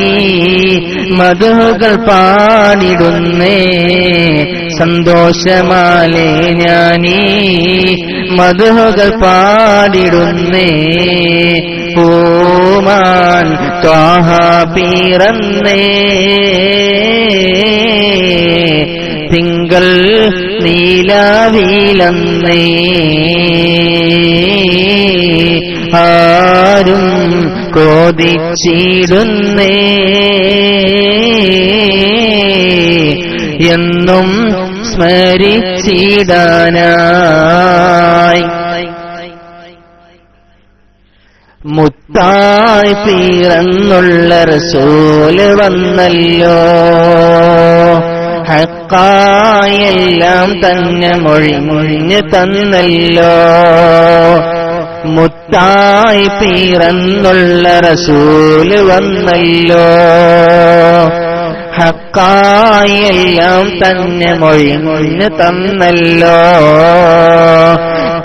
മധുകൾ പാടിടുന്നേ സന്തോഷമാലേ ഞാനീ മധുകൾ പാടിടുന്നേ പൂമാൻ ത്വാഹ പിറന്നേ തിങ്കൾ നീലാവിലന്നേ ആരും കോതിച്ചിടുന്നേ എന്നും സ്മരിച്ചിടാനായി മുത്തായി പിറന്നുള്ള റസൂല് വന്നല്ലോ ഹക്കായെല്ലാം തന്നെ മൊഴിഞ്ഞു തന്നല്ലോ മുത്തായി പിറന്നുള്ള റസൂല് വന്നല്ലോ ഹക്കായെല്ലാം തന്നെ മൊഴിഞ്ഞു തന്നല്ലോ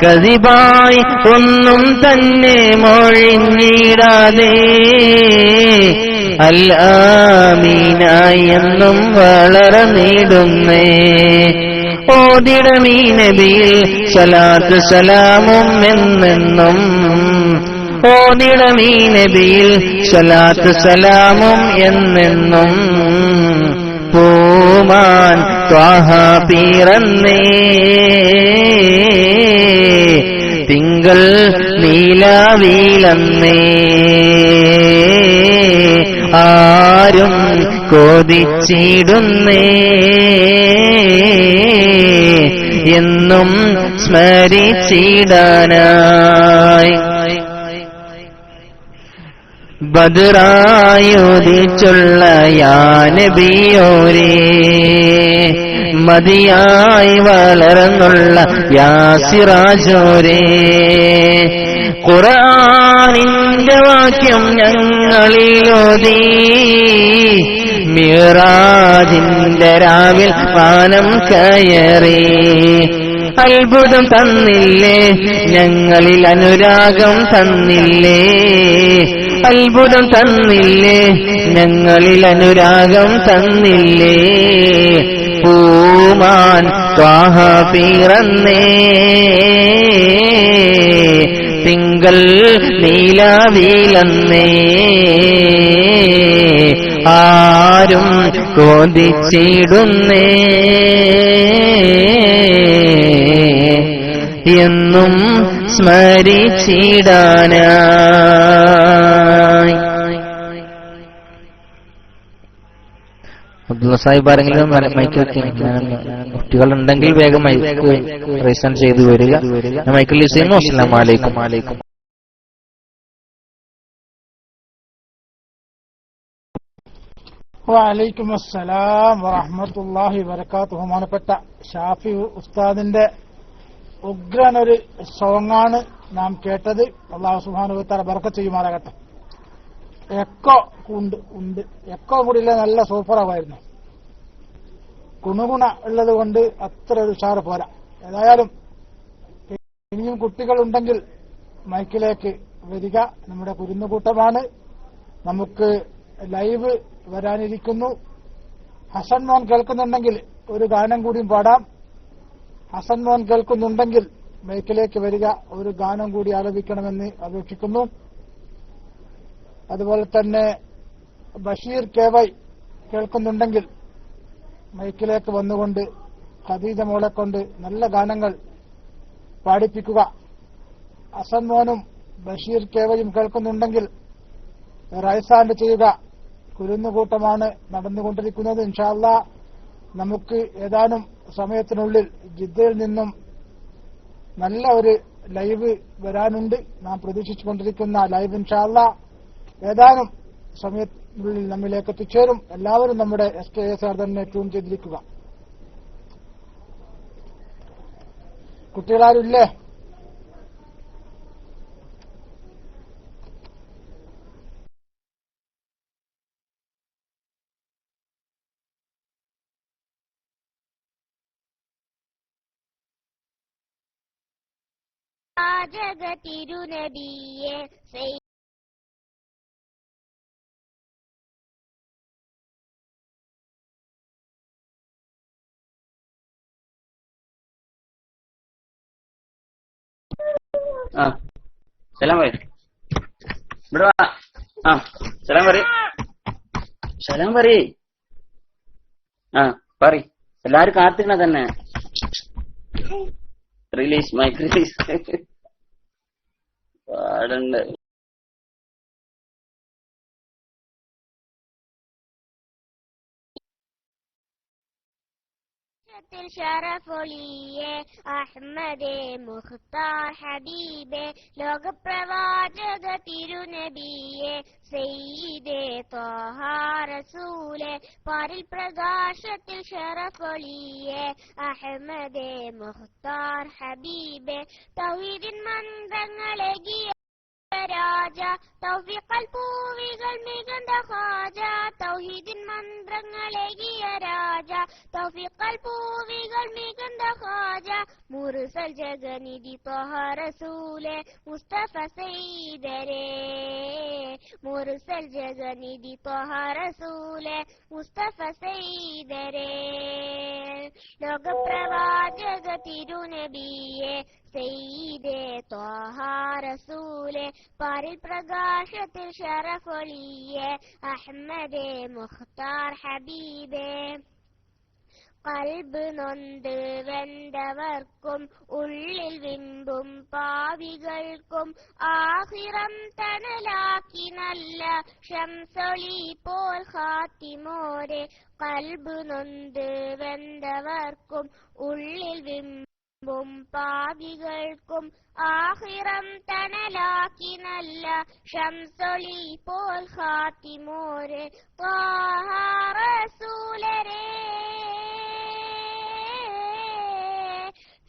കദിബായി ഒന്നും തന്നെ മൊഴിഞ്ഞിടാതെ അൽ ആമീനായി എന്നും വളർന്നിടുന്നേ ഓതിടമീ നബിയിൽ സ്വലാത്ത് സലാമും എന്നെന്നും ഓതിടമീ നബിയിൽ സ്വലാത്ത് സലാമും എന്നെന്നും പൂമാൻ ത്വാഹ പിറന്നേ തിങ്കൾ നീലാവിലന്നേ ആരും കൊതിച്ചിടുന്നേ എന്നും സ്മരിച്ചിടാനായി ബദറായുദിച്ചുള്ള യാ നബിയോരേ മതിയായി വളർന്നുള്ള യാ സിറാജോരേ ഖുർആനിന്റെ വാക്യം ഞങ്ങളിലോതി മിറാജിന്റെ രാവിൽ വാനം കയറി അത്ഭുതം തന്നില്ലേ ഞങ്ങളിൽ അനുരാഗം തന്നില്ലേ അത്ഭുതം തന്നില്ലേ ഞങ്ങളിൽ അനുരാഗം തന്നില്ലേ പൂമാൻ ത്വാഹ പിറന്നേ തിങ്കൾ നീലാവിലന്നേ ആരും കൊതിച്ചിടുന്നേ എന്നും സ്മരിച്ചിടാനായി. അബ്ദുള്ള സാഹിബ് ആരെങ്കിലും മൈക്കിൽ കുട്ടികളുണ്ടെങ്കിൽ വേഗം മൈക്ക് റീസൺ ചെയ്തു വരിക. മൈക്കിൽ ചെയ്യുന്നു. അസ്സലാമു അലൈക്കും. വഅലൈക്കും അസ്സലാം വറഹ്മത്തുള്ളാഹി വബറകാതുഹു. ബഹുമാനപ്പെട്ട ഷാഫി ഉസ്താദിന്റെ ഉഗ്രനൊരു സോങ്ങാണ് നാം കേട്ടത്. അല്ലാഹു സുബ്ഹാനഹു വ തആല ബറക്കത്ത് ചെയ്യുമാറാകട്ടെ. എക്കോ ഉണ്ട് എക്കോ കൂടിയില്ല, നല്ല സൂപ്പറാവായിരുന്നു. ഗുണഗുണ ഉള്ളത് കൊണ്ട് അത്ര ഒരു ഉഷാറ് പോരാ. ഏതായാലും ഇനിയും കുട്ടികളുണ്ടെങ്കിൽ മൈക്കിലേക്ക് വരിക. നമ്മുടെ കുരുന്നുകൂട്ടമാണ്. നമുക്ക് ലൈവ് വരാനിരിക്കുന്നു. ഹസൻ മോൻ കേൾക്കുന്നുണ്ടെങ്കിൽ ഒരു ഗാനം കൂടിയും പാടാം. ഹസൻ മോൻ കേൾക്കുന്നുണ്ടെങ്കിൽ മൈക്കിലേക്ക് വരിക, ഒരു ഗാനം കൂടി ആലപിക്കണമെന്ന് അപേക്ഷിക്കുന്നു. അതുപോലെ തന്നെ ബഷീർ KY കേൾക്കുന്നുണ്ടെങ്കിൽ മൈക്കിലേക്ക് വന്നുകൊണ്ട് ഖദീജ മോളെ കൊണ്ട് നല്ല ഗാനങ്ങൾ പാടിപ്പിക്കുക. ഹസൻ മോനും ബഷീർ KYയും കേൾക്കുന്നുണ്ടെങ്കിൽ റൈസാൻഡ് ചെയ്യുക. കുരുന്നുകൂട്ടമാണ് നടന്നുകൊണ്ടിരിക്കുന്നത്. ഇൻഷാ അല്ലാഹ് നമുക്ക് ഏതാനും സമയത്തിനുള്ളിൽ ജിദ്ദയിൽ നിന്നും നല്ല ഒരു ലൈവ് വരാനുണ്ട്. നാം പ്രതീക്ഷിച്ചുകൊണ്ടിരിക്കുന്ന ലൈവ് ഇൻഷാ അല്ലാഹ് ഏതാനും സമയത്തിനുള്ളിൽ നമ്മിലേക്ക് എത്തിച്ചേരും. എല്ലാവരും നമ്മുടെ SKSR തന്നെ ട്യൂൺ ചെയ്തിരിക്കുക. കുട്ടികളാരില്ലേ? ജഗതിരുനബിയെ സലാം പറ. ഇവിടെ വാ. സലാം പറ. സലാം പറ. പറ. എല്ലാരും കാത്തിക്കണ തന്നെ. റിലീസ് മൈക്ക് റിലീസ് പാടണ്ട്. പ്രകാശത്തിൽ ശറഫൊളിയെ അഹ്മദേ മുഖ്താർ ഹബീബെ ലോകപ്രവാചക തിരുനബിയെ സയ്യിദേ ത്വാഹ റസൂലെ പാരിൽ പ്രകാശത്തിൽ ശറഫൊളിയെ അഹ്മദേ മുഖ്താർ ഹബീബെ തൗഹീദിൻ മന്ത്രങ്ങളെകിയ രാജ തൗഫീഖൽ പൂവികൾ മികந்த ഖാജ തൗഹീദിൻ മന്ത്രങ്ങളെകിയ രാജ തൗഫീഖൽ പൂവികൾ മികந்த ഖാജ മുർസൽ ജഗനിധി ത്വഹ റസൂലെ മുസ്തഫ സയ്യിദരേ മുർസൽ ജഗനിധി ത്വഹ റസൂലെ മുസ്തഫ സയ്യിദരേ ലോകപ്രവാചക തിരുനബിയെ സയ്യിദേ ത്വഹ റസൂലെ പാരിൽ പ്രകാശത്തിൽ ശറഫൊളിയെ അഹ്മദേ മുഖ്താർ ഹബീബേ കൽബ് നൊന്ത് വെന്തവർക്കും ഉള്ളിൽ വിമ്പും പാവികൾക്കും ആഖിറം തണലാക്കി നല്ല ശംസൊളി പോൽ ഖാത്തിമോരെ കൽബ് നൊന്ത് വെന്തവർക്കും ഉള്ളിൽ വിമ്പും പാവികൾക്കും ആഖിറം തണലാക്കി നല്ല ശംസൊളി പോൽ ഖാത്തിമോരെ ത്വാഹ റസൂലരേ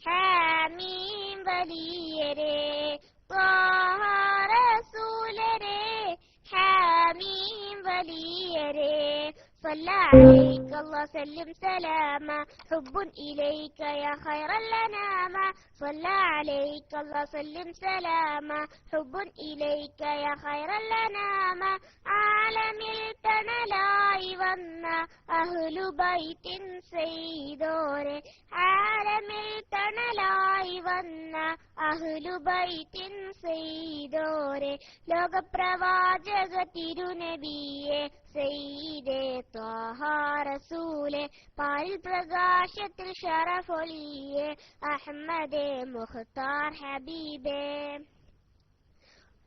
ഹാമീം വലിയരേ ത്വാഹ റസൂലരേ ഹാമീം വലിയരേ صلى عليك الله سلم سلاما حب إليك يا خير الأنام صلى عليك الله سلم سلاما حب إليك يا خير الأنام عالمിൽ തണലായി വന്ന അഹ്ലു ബൈത്തിൻ സയ്യിദോരെ ആലമിൽ തണലായി വന്ന അഹ്ലു ബൈത്തിൻ സയ്യിദോരെ ലോകപ്രവാചക തിരുനബിയെ സയ്യിദേ ത്വഹ റസൂലെ പാരിൽ പ്രകാശത്തിൽ ശറഫൊളിയെ അഹ്മദേ മുഖ്താർ ഹബീബേ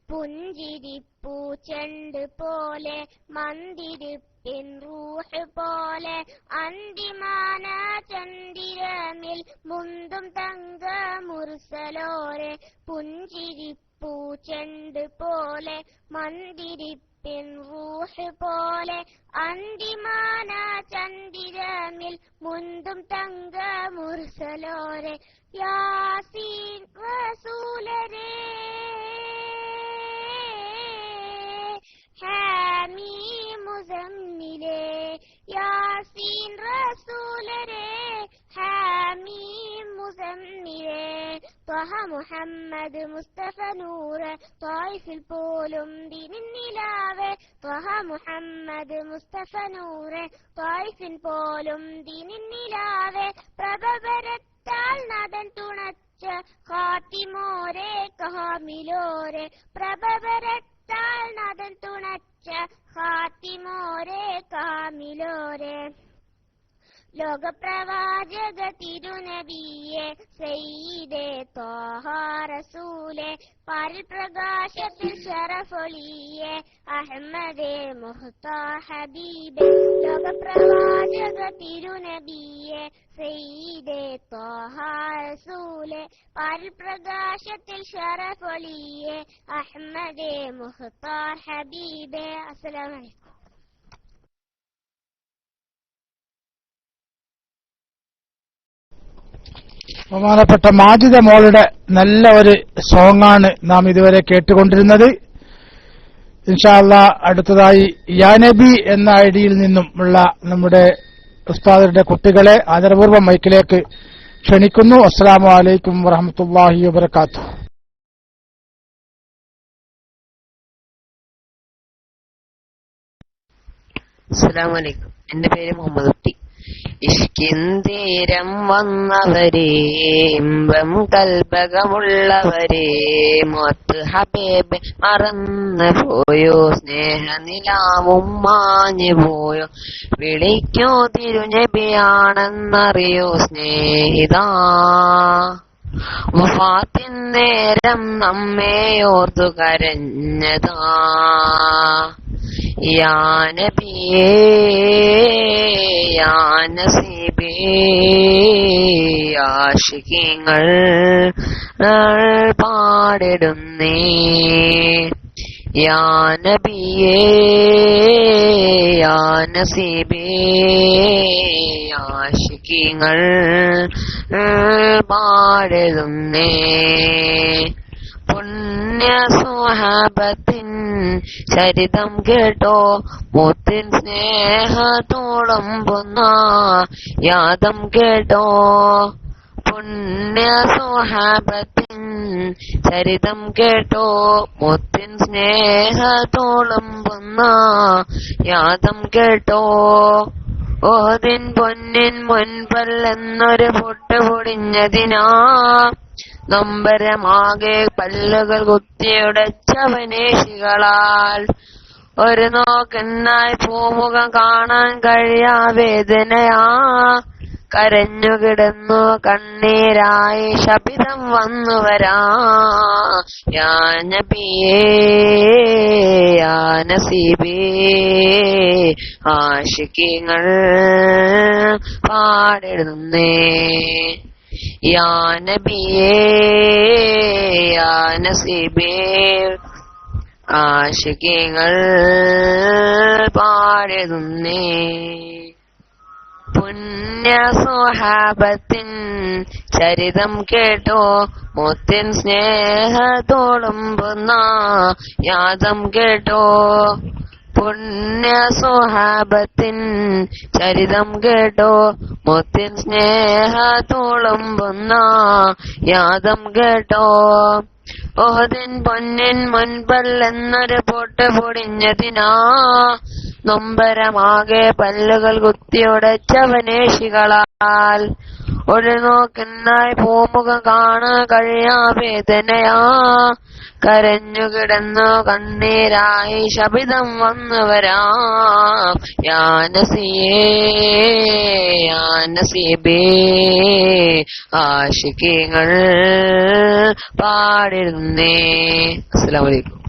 പുഞ്ചിരിപ്പൂ ചെണ്ട് പോലെ മന്ദിരിപ്പിൻ റൂഹ് പോലെ അന്തിമാന ചന്ദിരമിൽ മുന്തും തങ്ക മുർസലോരെ പുഞ്ചിരിപ്പൂ ചെണ്ട് പോലെ മന്ദിരിപ്പിൻ റൂഹ് പോലെ അന്തിമാന ചന്ദിരമിൽ മുന്തും തങ്ക മുർസലോരെ യാസീൻ റസൂലരേ ഹാമീം മുസമ്മിലേ യാസീൻ റസൂലരേ ഹാമീം മുസമ്മിലേ ത്വഹ മുഹമ്മദ് മുസ്തഫ നൂറ് ത്വായിഫിൽ പോലും ദീനിൻ നിലാവേ ത്വഹ മുഹമ്മദ് മുസ്തഫ നൂറ് ത്വായിഫിൽ പോലും ദീനിൻ നിലാവേ പ്രഭവരത്താൽ നാദൻ തുണച്ച ഖാത്തിമോരെ കഹാമിലോരെ പ്രഭവരത്താൽ നാദൻ തുണച്ച ഖാത്തിമോരെ കാമിലോരെ ലോകപ്രവാചക തിരുനബിയെ സയ്യിദേ ത്വഹ റസൂലെ പാരിൽ പ്രകാശത്തിൽ ശറഫൊളിയെ അഹ്മദേ മുഖ്താർ ഹബീബേ ലോകപ്രവാചക തിരുനബിയെ സയ്യിദേ ത്വഹ റസൂലെ പാരിൽ പ്രകാശത്തിൽ ശറഫൊളിയെ അഹ്മദേ മുഖ്താർ ഹബീബേ അസ്സലാമു അലൈക്കും. ബഹുമാനപ്പെട്ട മാജിദ മോളുടെ നല്ല ഒരു സോങ്ങാണ് നാം ഇതുവരെ കേട്ടുകൊണ്ടിരുന്നത്. ഇൻഷാ അല്ലാഹ് അടുത്തതായി യാ നബി എന്ന ഐഡിയിൽ നിന്നും ഉള്ള നമ്മുടെ ഉസ്താദരുടെ കുട്ടികളെ ആദരപൂർവ്വം മൈക്കിലേക്ക് ക്ഷണിക്കുന്നു. അസ്സലാമു അലൈക്കും വറഹ്മത്തുള്ളാഹി വബറകാതുഹു. അസ്സലാമു അലൈക്കും. എന്റെ പേര് മുഹമ്മദ് കുട്ടി. ഇഷ്കിന്തീരം വന്നവരെ ഇമ്പം കൽപകമുള്ളവരെ മൊത്ത് ഹബീബ് മറന്നു പോയോ സ്നേഹനിലാവും മാഞ്ഞു പോയോ വിളിക്കോ തിരുനബിയാണെന്നറിയോ സ്നേഹിതാ വഫാത്തിൻ നേരം നമ്മെ ഓർത്തു കരഞ്ഞതാ യാ നബിയേ യാ നസീബേ ആശിഖീങ്ങൾ പാടിടുന്നേ യാ നബിയേ യാ നസീബേ ആശിഖീങ്ങൾ പാടിടുന്നേ പുണ്യ സ്വഹാബത്തിൻ ചരിതം കേട്ടോ മുത്തിൻ സ്നേഹത്തോളം പൊന്ന യാദം കേട്ടോ പുണ്യ സ്വഹാബത്തിൻ ചരിതം കേട്ടോ മുത്തിൻ സ്നേഹത്തോളം പൊന്ന യാദം കേട്ടോ ഓതിൻ പൊന്നിൻ മുൻപല്ലെന്നൊരു പൊട്ട് പൊടിഞ്ഞതിനാ നൊമ്പരമാകെ പല്ലുകൾ കുത്തിയുടച്ചവനേശികളാൽ ഒരു നോക്കെന്നായി പൂമുഖം കാണാൻ കഴിയാ വേദനയാ കരഞ്ഞുകിടന്നു കണ്ണീരായി ശപിതം വന്നു വരാ യാ നബിയേ യാ നസീബേ ആശിഖീങ്ങൾ പാടിടുന്നേ യാ നബിയേ യാ നസീബേ ആശിഖീങ്ങൾ പാടിടുന്നേ പുണ്യ സ്വഹാബത്തിൻ ചരിതം കേട്ടോ മുത്തിൻ സ്നേഹത്തോളം പൊന്ന യാദം കേട്ടോ പുണ്യ സ്വഹാബത്തിൻ ചരിതം കേട്ടോ മുത്തിൻ സ്നേഹത്തോളം പൊന്ന യാദം കേട്ടോ ഓഹദിൻ പൊന്നിൻ മുൻപല്ലെന്നൊരു പൊട്ട് പൊടിഞ്ഞതിനാ നൊമ്പരമാകെ പല്ലുകൾ കുത്തിയുടച്ചവനേശികളാൽ ഒരു നോക്കെന്നായി പൂമുഖം കാണാൻ കഴിയാ വേദനയാ കരഞ്ഞുകിടന്നു കണ്ണീരായി ശപിതം വന്നു വരാം യാ നസിയേ യാ നസീബേ ആശിഖീങ്ങൾ പാടിരുന്നേ. അസ്സലാമു അലൈക്കും.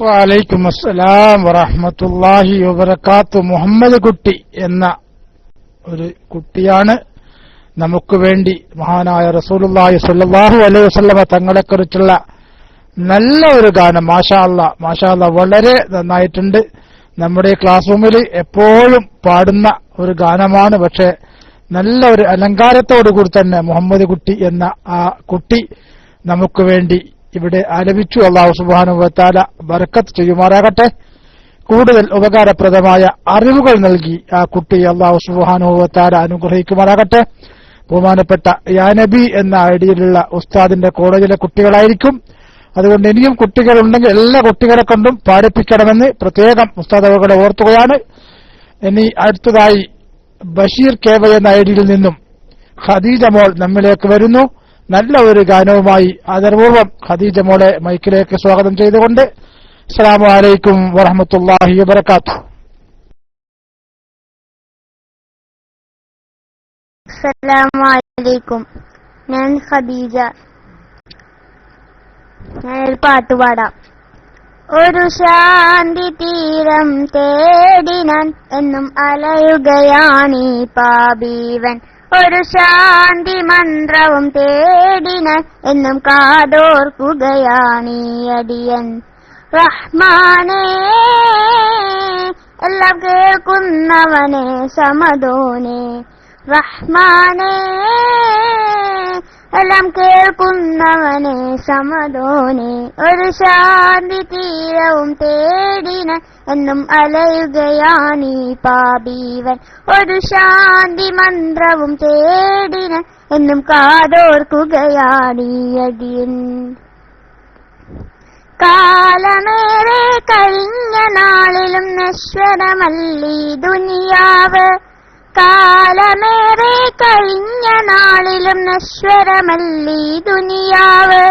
വലൈക്കും അസ്സലാം വറഹ്മത്തുള്ളാഹി വബറകാത്തു. മുഹമ്മദ് കുട്ടി എന്ന ഒരു കുട്ടിയാണ് നമുക്ക് വേണ്ടി മഹാനായ റസൂലുള്ളാഹി സ്വല്ലല്ലാഹു അലൈഹി വസല്ലമ തങ്ങളെക്കുറിച്ചുള്ള നല്ല ഒരു ഗാനം. മാഷാ അല്ലാ, മാഷാ അല്ലാ, വളരെ നന്നായിട്ടുണ്ട്. നമ്മുടെ ക്ലാസ് റൂമിൽ എപ്പോഴും പാടുന്ന ഒരു ഗാനമാണ്. പക്ഷെ നല്ല ഒരു അലങ്കാരത്തോടു കൂടി തന്നെ മുഹമ്മദ് കുട്ടി എന്ന ആ കുട്ടി നമുക്ക് വേണ്ടി ഇവിടെ ആലപിച്ചു. അല്ലാഹു സുബ്ഹാനഹു വ തആല ബറക്കത്ത് ചെയ്യുമാറാകട്ടെ. കൂടുതൽ ഉപകാരപ്രദമായ അറിവുകൾ നൽകി ആ കുട്ടി അല്ലാഹു സുബ്ഹാനഹു വ തആല അനുഗ്രഹിക്കുമാറാകട്ടെ. ബഹുമാനപ്പെട്ട യാ നബി എന്ന ഐഡിയിലുള്ള ഉസ്താദിന്റെ കോളേജിലെ കുട്ടികളായിരിക്കും. അതുകൊണ്ട് ഇനിയും കുട്ടികളുണ്ടെങ്കിൽ എല്ലാ കുട്ടികളെ കൊണ്ടും പാടിപ്പിക്കണമെന്ന് പ്രത്യേകം ഉസ്താദ് അവരുടെ ഓർത്തുകയാണ്. ഇനി അടുത്തതായി ബഷീർ കേവ എന്ന ഐഡിയിൽ നിന്നും ഖദീജ മോൾ നമ്മിലേക്ക് വരുന്നു. നല്ല ഒരു ഗാനവുമായി ആദരപൂർവ്വം ഖദീജ മോളെ മൈക്കിലേക്ക് സ്വാഗതം ചെയ്തുകൊണ്ട് അസ്സലാമു അലൈക്കും വറഹ്മത്തുള്ളാഹി വബറകാതുഹു. അസ്സലാമു അലൈക്കും. ഞാൻ ഖദീജ. ഞാനൊരു പാട്ട് പാടാം. ഒരു ശാന്തി തീരം തേടി ഞാൻ എന്നും അലയുകയാണീ പാപീവൻ. ഒരു ശാന്തി മന്ത്രവും തേടി ഞാൻ എന്നും കാതോർക്കുകയാണീ അടിയൻ. റഹ്മാനേ, എല്ലാം കേൾക്കുന്നവനെ സമദോനെ. റഹ്മാനേ, എല്ലാം കേൾക്കുന്നവനെ സമദോനെ. ഒരു ശാന്തി തീരവും തേടിന എന്നും അലയുകയാണീ പാപീവൻ. ഒരു ശാന്തി മന്ത്രവും തേടിന എന്നും കാതോർക്കുകയാണീ അടിയൻ. കാലമേറെ കഴിഞ്ഞ നാളിലും നശ്വരമല്ലീ ദുനിയാവ്. കാലമേറെ കഴിഞ്ഞ നാളിലും നശ്വരമല്ലീ ദുനിയാവ്.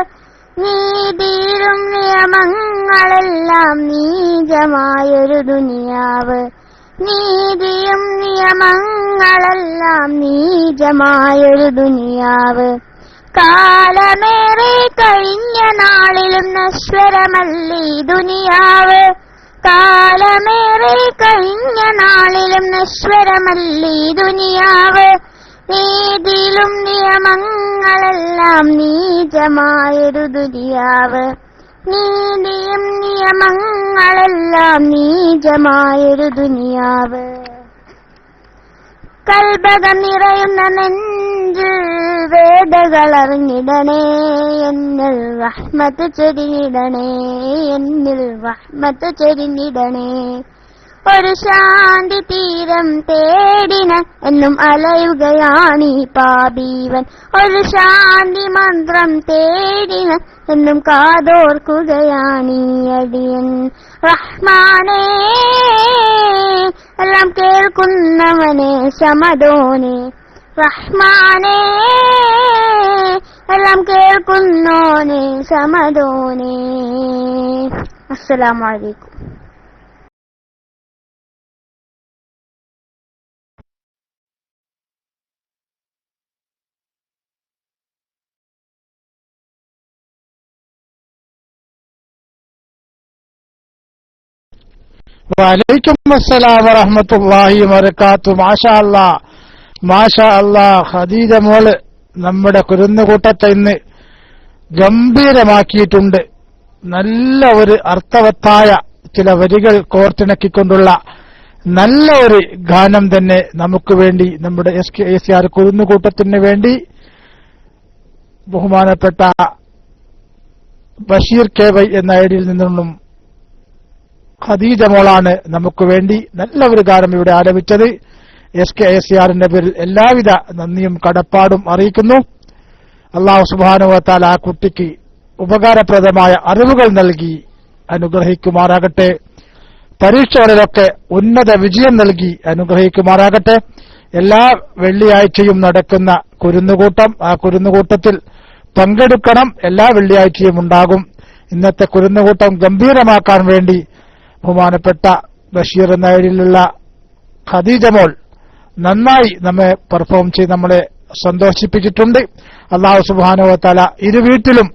നീതിയിലും നിയമങ്ങളെല്ലാം നീചമായൊരു ദുനിയാവ്. നീതിയും നിയമങ്ങളെല്ലാം നീചമായൊരു ദുനിയാവ്. കാലമേറെ കഴിഞ്ഞ നാളിലും നശ്വരമല്ലീ ദുനിയാവ്. കാലമേറെ കഴിഞ്ഞ നാളിലും നശ്വരമല്ലീ ദുനിയാവ്. നീതിയിലും നിയമങ്ങളെല്ലാം നീചമായൊരു ദുനിയാവ്. നീതിയും നിയമങ്ങളെല്ലാം നീചമായൊരു ദുനിയാവ്. കൽബകം നിറയുന്ന നെഞ്ചിൽ വേദകളറിഞ്ഞിടണേ, എന്നിൽ റഹ്മത്ത് ചൊരിഞ്ഞിടണേ, എന്നിൽ റഹ്മത്ത് ചൊരിഞ്ഞിടണേ. ഒരു ശാന്തി തീരം തേടിന എന്നും അലയുകയാണീ പാപീവൻ. ഒരു ശാന്തി മന്ത്രം തേടിന എന്നും കാതോർക്കുകയാണീ അടിയൻ. റഹ്മാനേ എല്ലാം കേൾക്കുന്നവനെ സമദോനെ. റഹ്മാനേ എല്ലാം കേൾക്കുന്നോനെ സമദോനെ. അസ്സലാമു അലൈക്കും. വലൈക്കും അസ്സലാം വറഹ്മത്തുള്ളാഹി വബറകാതുഹു. മാഷാ അല്ലാ, മാഷാ അല്ലാ. ഖദീജ മോള് നമ്മുടെ കുരുന്നുകൂട്ടത്തെ ഇന്ന് ഗംഭീരമാക്കിയിട്ടുണ്ട്. നല്ല ഒരു അർത്ഥവത്തായ ചില വരികൾ കോർത്തിണക്കിക്കൊണ്ടുള്ള നല്ല ഒരു ഗാനം തന്നെ നമുക്ക് വേണ്ടി, നമ്മുടെ SKACR കുരുന്നുകൂട്ടത്തിന് വേണ്ടി ബഹുമാനപ്പെട്ട ബഷീർ KY എന്ന ഐഡിയിൽ നിന്നും ഖദീജ മോളാണ് നമുക്ക് വേണ്ടി നല്ല ഒരു ഗാനം ഇവിടെ ആലപിച്ചത്. SKACRന്റെ പേരിൽ എല്ലാവിധ നന്ദിയും കടപ്പാടും അറിയിക്കുന്നു. അല്ലാഹു സുബ്ഹാനഹു വ തആല ആ കുട്ടിക്ക് ഉപകാരപ്രദമായ അറിവുകൾ നൽകി അനുഗ്രഹിക്കുമാറാകട്ടെ. പരീക്ഷകളിലൊക്കെ ഉന്നത വിജയം നൽകി അനുഗ്രഹിക്കുമാറാകട്ടെ. എല്ലാ വെള്ളിയാഴ്ചയും നടക്കുന്ന കുരുന്നുകൂട്ടം, ആ കുരുന്നുകൂട്ടത്തിൽ പങ്കെടുക്കണം. എല്ലാ വെള്ളിയാഴ്ചയും ഉണ്ടാകും. ഇന്നത്തെ കുരുന്നുകൂട്ടം ഗംഭീരമാക്കാൻ വേണ്ടി ബഹുമാനപ്പെട്ട ബഷീർ എന്ന ഐഡിയിലുള്ള ഖദീജ മോൾ നന്നായി നമ്മെ പെർഫോം ചെയ്ത് നമ്മളെ സന്തോഷിപ്പിച്ചിട്ടുണ്ട്. അല്ലാഹു സുബ്ഹാനഹു വ തആല ഇരു വീട്ടിലും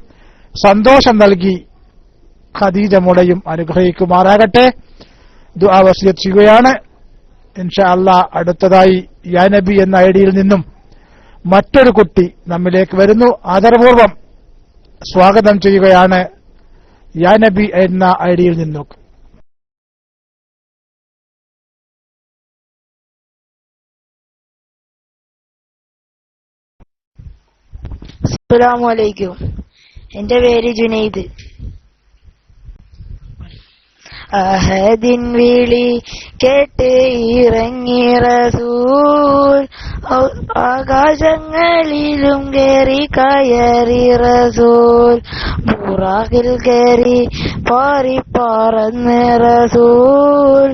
സന്തോഷം നൽകി ഖദീജ മോളെയും അനുഗ്രഹിക്കുമാറാകട്ടെ. ദുആ വസിയത്ത് ചെയ്യുകയാണ്. ഇൻഷാ അല്ലാഹ് അടുത്തതായി യാ നബി എന്ന ഐഡിയിൽ നിന്നും മറ്റൊരു കുട്ടി നമ്മിലേക്ക് വരുന്നു. ആദരപൂർവ്വം സ്വാഗതം ചെയ്യുകയാണ് യാ നബി എന്ന ഐഡിയിൽ നിന്നും. അസ്സലാമു അലൈക്കും. എന്റെ പേര് ജുനൈദ്. അഹദിൻ വിളി കേട്ട് ഇറങ്ങി റസൂൽ, ആകാശങ്ങളിലും കേറി കയറി റസൂൽ, ബുറാഖിൽ കേറി പാറി പറന്ന് റസൂൽ,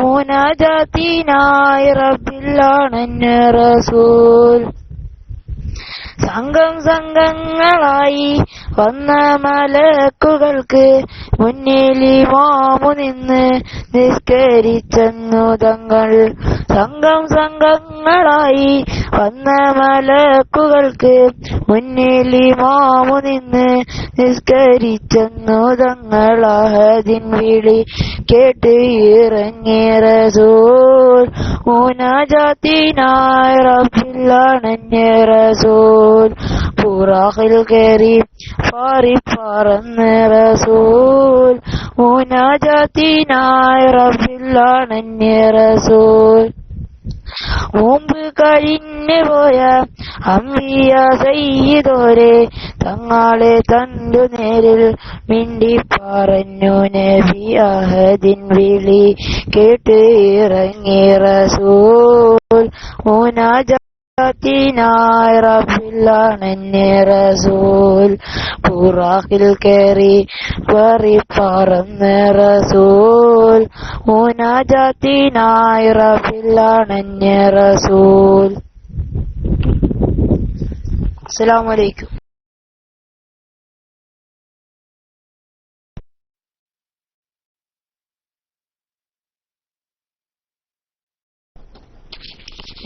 മുനാജാത്തിനായി റബ്ബിലാണെന്ന് റസൂൽ. സംഘം സംഘങ്ങളായി വന്ന മലക്കുകൾക്ക് മുന്നിൽ ഇമാമു നിന്ന് നിസ്കരിച്ചെന്നു തങ്ങൾ. സംഘം സംഘങ്ങളായി വന്ന മലക്കുകൾക്ക് മുന്നിൽ ഇമാമു നിന്ന് നിസ്കരിച്ചെന്നു തങ്ങൾ. അഹദിൻ വിളി കേട്ട് ഇറങ്ങി റസൂൽ, മുനാജാത്തിനായി റബ്ബിലാണെന്ന് റസൂൽ, ബുറാഖിൽ കേറി പാറി പറന്ന് റസൂൽ, മുനാജാത്തിനായി റബ്ബിലാണെന്ന് റസൂൽ. മുമ്പ് കഴിഞ്ഞു പോയ അംബിയ സയ്യിദോരെ തങ്ങളെ തണ്ടു നേരിൽ മിണ്ടി പറഞ്ഞു നബി. അഹദിൻ വിളി കേട്ട് ഇറങ്ങി റസൂൽ, മുനാജാത്തിനായി റബ്ബിലാണെന്ന് റസൂൽ, ബുറാഖിൽ കേറി പാറി പറന്ന് റസൂൽ, മുനാജാത്തിനായി റബ്ബിലാണെന്ന് റസൂൽ. അസ്സലാമു അലൈക്കും.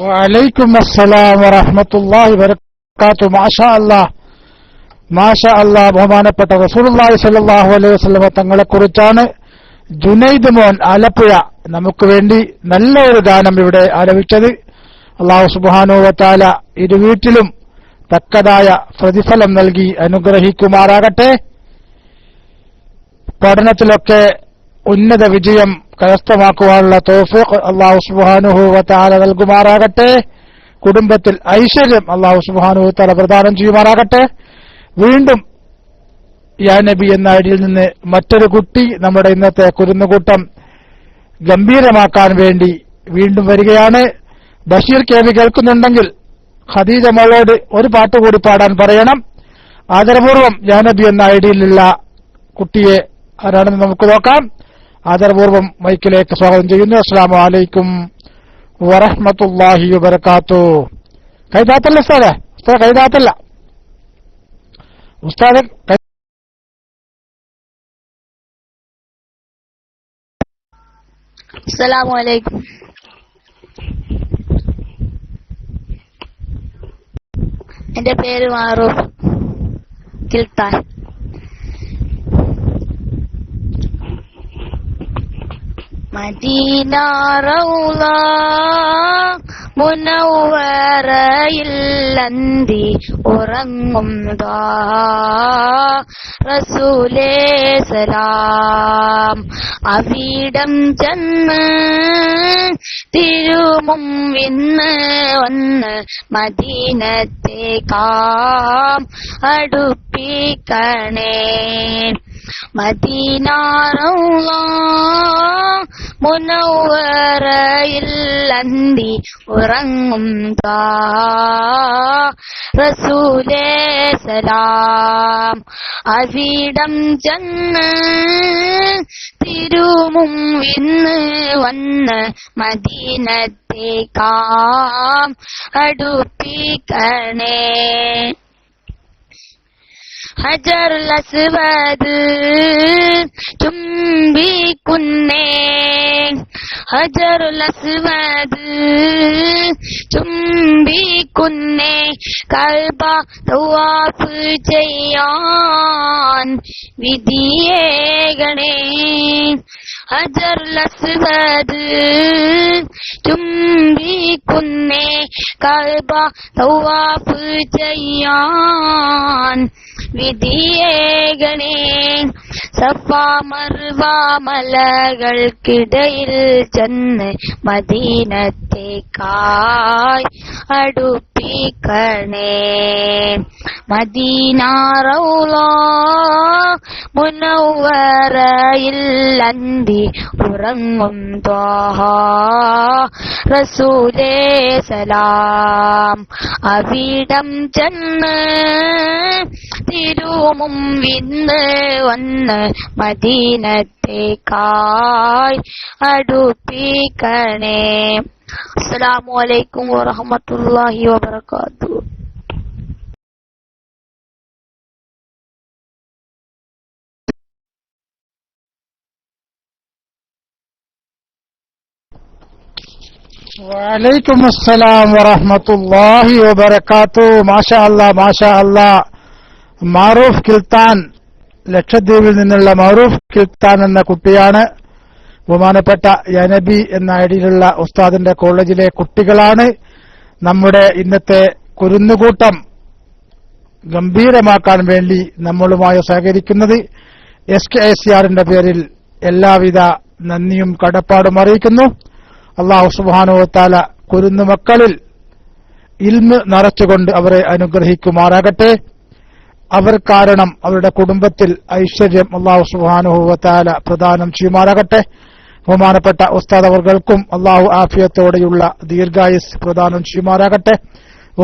വഅലൈക്കും അസ്സലാം വറഹ്മത്തുള്ളാഹി വബറകാതുഹു. മാഷാ അല്ലാഹ്, മാഷാ അല്ലാഹ്. ബഹുമാനപ്പെട്ട റസൂലുള്ളാഹി സ്വല്ലല്ലാഹു അലൈഹി വസല്ലം തങ്ങളെ കുറിച്ചാണ് ജുനൈദ് മോൻ ആലപ്പുഴ നമുക്ക് വേണ്ടി നല്ല ഒരു ഗാനം ഇവിടെ ആലപിച്ചത്. അല്ലാഹു സുബ്ഹാനഹു വ തആല ഇരു വീട്ടിലും തക്കതായ പ്രതിഫലം നൽകി അനുഗ്രഹിക്കുമാറാകട്ടെ. പഠനത്തിലൊക്കെ ഉന്നത വിജയം കരസ്ഥമാക്കുവാനുള്ള തൗഫീഖ് അല്ലാഹു സുബ്ഹാനഹു വ തആല നൽകുമാറാകട്ടെ. കുടുംബത്തിൽ ഐശ്വര്യം അല്ലാഹു സുബ്ഹാനഹു വ തആല പ്രദാനം ചെയ്യുമാറാകട്ടെ. വീണ്ടും യാ നബി എന്ന ഐഡിയിൽ നിന്ന് മറ്റൊരു കുട്ടി നമ്മുടെ ഇന്നത്തെ കുരുന്നുകൂട്ടം ഗംഭീരമാക്കാൻ വേണ്ടി വീണ്ടും വരികയാണ്. ബഷീർ കെ വി കേൾക്കുന്നുണ്ടെങ്കിൽ ഖദീജ മോളോട് ഒരു പാട്ട് കൂടി പാടാൻ പറയണം. ആദരപൂർവ്വം യാ നബി എന്ന ഐഡിയിലുള്ള കുട്ടിയെ ആരാണെന്ന് നമുക്ക് നോക്കാം. ആദരപൂർവ്വം മൈക്കിലേക്ക് സ്വാഗതം ചെയ്യുന്നു. അസ്സലാമു അലൈക്കും വറഹ്മത്തുള്ളാഹി വബറകാതുഹു. കൈതാത്തല്ല ഉസ്താദേ, ഉസ്താദ് കൈതാത്തല്ല ഉസ്താദ്. അസ്സലാമു അലൈക്കും. എന്റെ പേര് മാറൂഫ് കിൽത്താൻ. മദീന റൗള മുനവ്വറയിൽ അന്തി ഉറങ്ങും റസൂലേ സലാം. അവിടം ചെന്ന് തിരുമുമ്പിന്ന് വന്ന് മദീനത്തേക്കാം അടുപ്പിക്കണേ. മദീന റൗള മുനവ്വറയിൽ അന്തി ഉറങ്ങും റസൂലേ സലാം. അവിടം ചെന്ന് തിരുമുമ്പിന്ന് വന്ന് മദീനത്തേക്കാം അടുപ്പിക്കണേ. ഹജറുൽ അസ്വദ് ചുംബിക്കുന്നേ, ഹജറുൽ അസ്വദ് ചുംബിക്കുന്നേ. കഅബ തവാഫ് ചെയ്യാൻ വിധിയേകണേ. ഹജറുൽ അസ്വദ് ചുംബിക്കുന്നേ, കഅബ തവാഫ് ചെയ്യാൻ വിധിയേകണേ. സഫ മർവ മലകൾക്കിടയിൽ ചെന്ന് മദീനത്തേക്കായി അടുപ്പിക്കണേ. മദീന റൗള മുനവ്വറയിൽ അന്തി ഉറങ്ങും റസൂലേ സലാം. അവിടം ചെന്ന് തിരുമുമ്പിന്ന് വന്ന് മദീനത്തേക്കായി അടുപ്പിക്കണേ. അസ്സലാമു അലൈക്കും വറഹ്മത്തുള്ളാഹി വബറകാതുഹു. വഅലൈക്കും അസ്സലാം വറഹ്മത്തുള്ളാഹി വബറകാതുഹു. മാഷാ അല്ലാ, മാഷാ അല്ലാ. മാറൂഫ് കിൽത്താൻ, ലക്ഷദ്വീപിൽ നിന്നുള്ള മാറൂഫ് കിൽത്താൻ എന്ന കുട്ടിയാണ്. ബഹുമാനപ്പെട്ട യനബി എന്ന ഐഡിയിലുള്ള ഉസ്താദിന്റെ കോളേജിലെ കുട്ടികളാണ് നമ്മുടെ ഇന്നത്തെ കുരുന്നുകൂട്ടം ഗംഭീരമാക്കാൻ വേണ്ടി നമ്മളുമായി സഹകരിക്കുന്നത്. SKICRന്റെ പേരിൽ എല്ലാവിധ നന്ദിയും കടപ്പാടും അറിയിക്കുന്നു. അല്ലാഹു സുബ്ഹാനഹു വ തആല കുരുന്നുമക്കളിൽ ഇൽമ് നിറച്ചുകൊണ്ട് അവരെ അനുഗ്രഹിക്കുമാറാകട്ടെ. അവർ കാരണം അവരുടെ കുടുംബത്തിൽ ഐശ്വര്യം അല്ലാഹു സുബ്ഹാനഹു വ തആല പ്രദാനം ചെയ്യുമാറാകട്ടെ. ബഹുമാനപ്പെട്ട ഉസ്താദ് അവർകൾക്കും അല്ലാഹു ആഫിയത്തോടെയുള്ള ദീർഘായുസ് പ്രദാനം ചെയ്യുമാറാകട്ടെ.